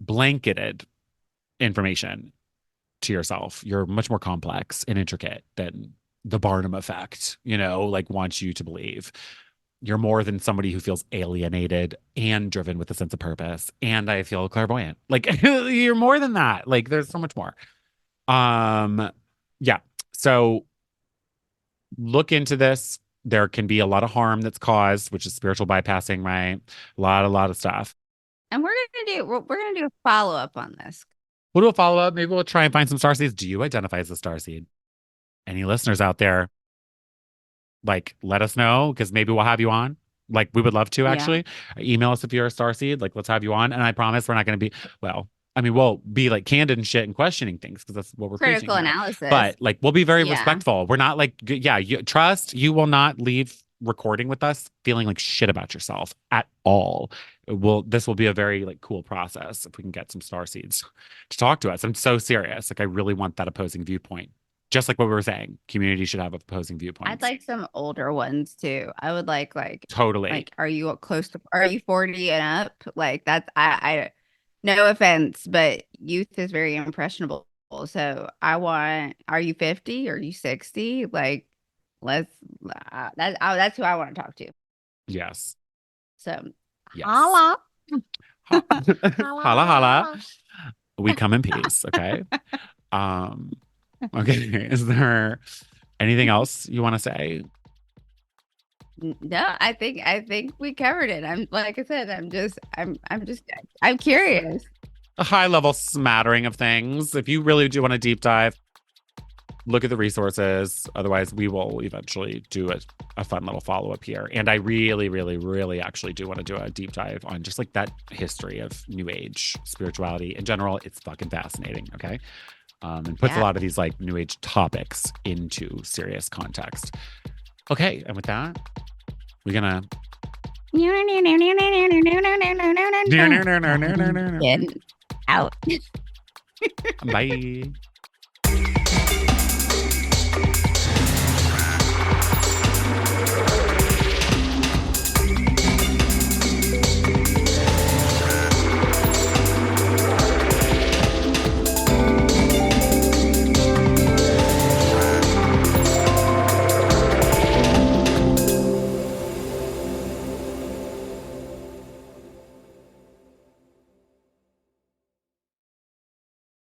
S2: blanketed information to yourself? You're much more complex and intricate than the Barnum effect, like wants you to believe. You're more than somebody who feels alienated and driven with a sense of purpose. And I feel clairvoyant. Like, you're more than that. Like, there's so much more. Yeah. So look into this. There can be a lot of harm that's caused, which is spiritual bypassing, right? A lot of stuff.
S1: And we're gonna do a follow-up on this.
S2: We'll do a follow up. Maybe we'll try and find some starseeds. Do you identify as a starseed? Any listeners out there, like, let us know because maybe we'll have you on. Like, we would love to
S1: Yeah.
S2: actually. Email us if you're a starseed. Like, let's have you on. And I promise we're not going to be, well, I mean, we'll be like candid and shit and questioning things because that's what we're preaching
S1: Critical
S2: here.
S1: analysis.
S2: But like, we'll be very
S1: Yeah.
S2: respectful. We're not like, yeah, you trust you will not leave recording with us feeling like shit about yourself at all. This will be a very like cool process if we can get some starseeds to talk to us. I'm so serious. Like, I really want that opposing viewpoint. Just like what we were saying, community should have opposing viewpoints.
S1: I'd like some older ones too. I would like
S2: Totally.
S1: like are you 40 and up? Like that's I no offense, but youth is very impressionable. So I want are you 50? Are you 60? Like let's that's who I want to talk to.
S2: Yes.
S1: So
S2: Yes.
S1: holla.
S2: Holla holla. We come in peace, okay? Okay. Is there anything else you want to say?
S1: No, I think we covered it. I'm like I said, I'm curious.
S2: A high level smattering of things. If you really do want to deep dive, look at the resources. Otherwise, we will eventually do a fun little follow up here. And I really, really, really actually do want to do a deep dive on just like that history of New Age spirituality in general. It's fucking fascinating. Okay. And puts a lot of these like New Age topics into serious context. Okay. And with that, we're going to.
S1: Get out.
S2: Bye.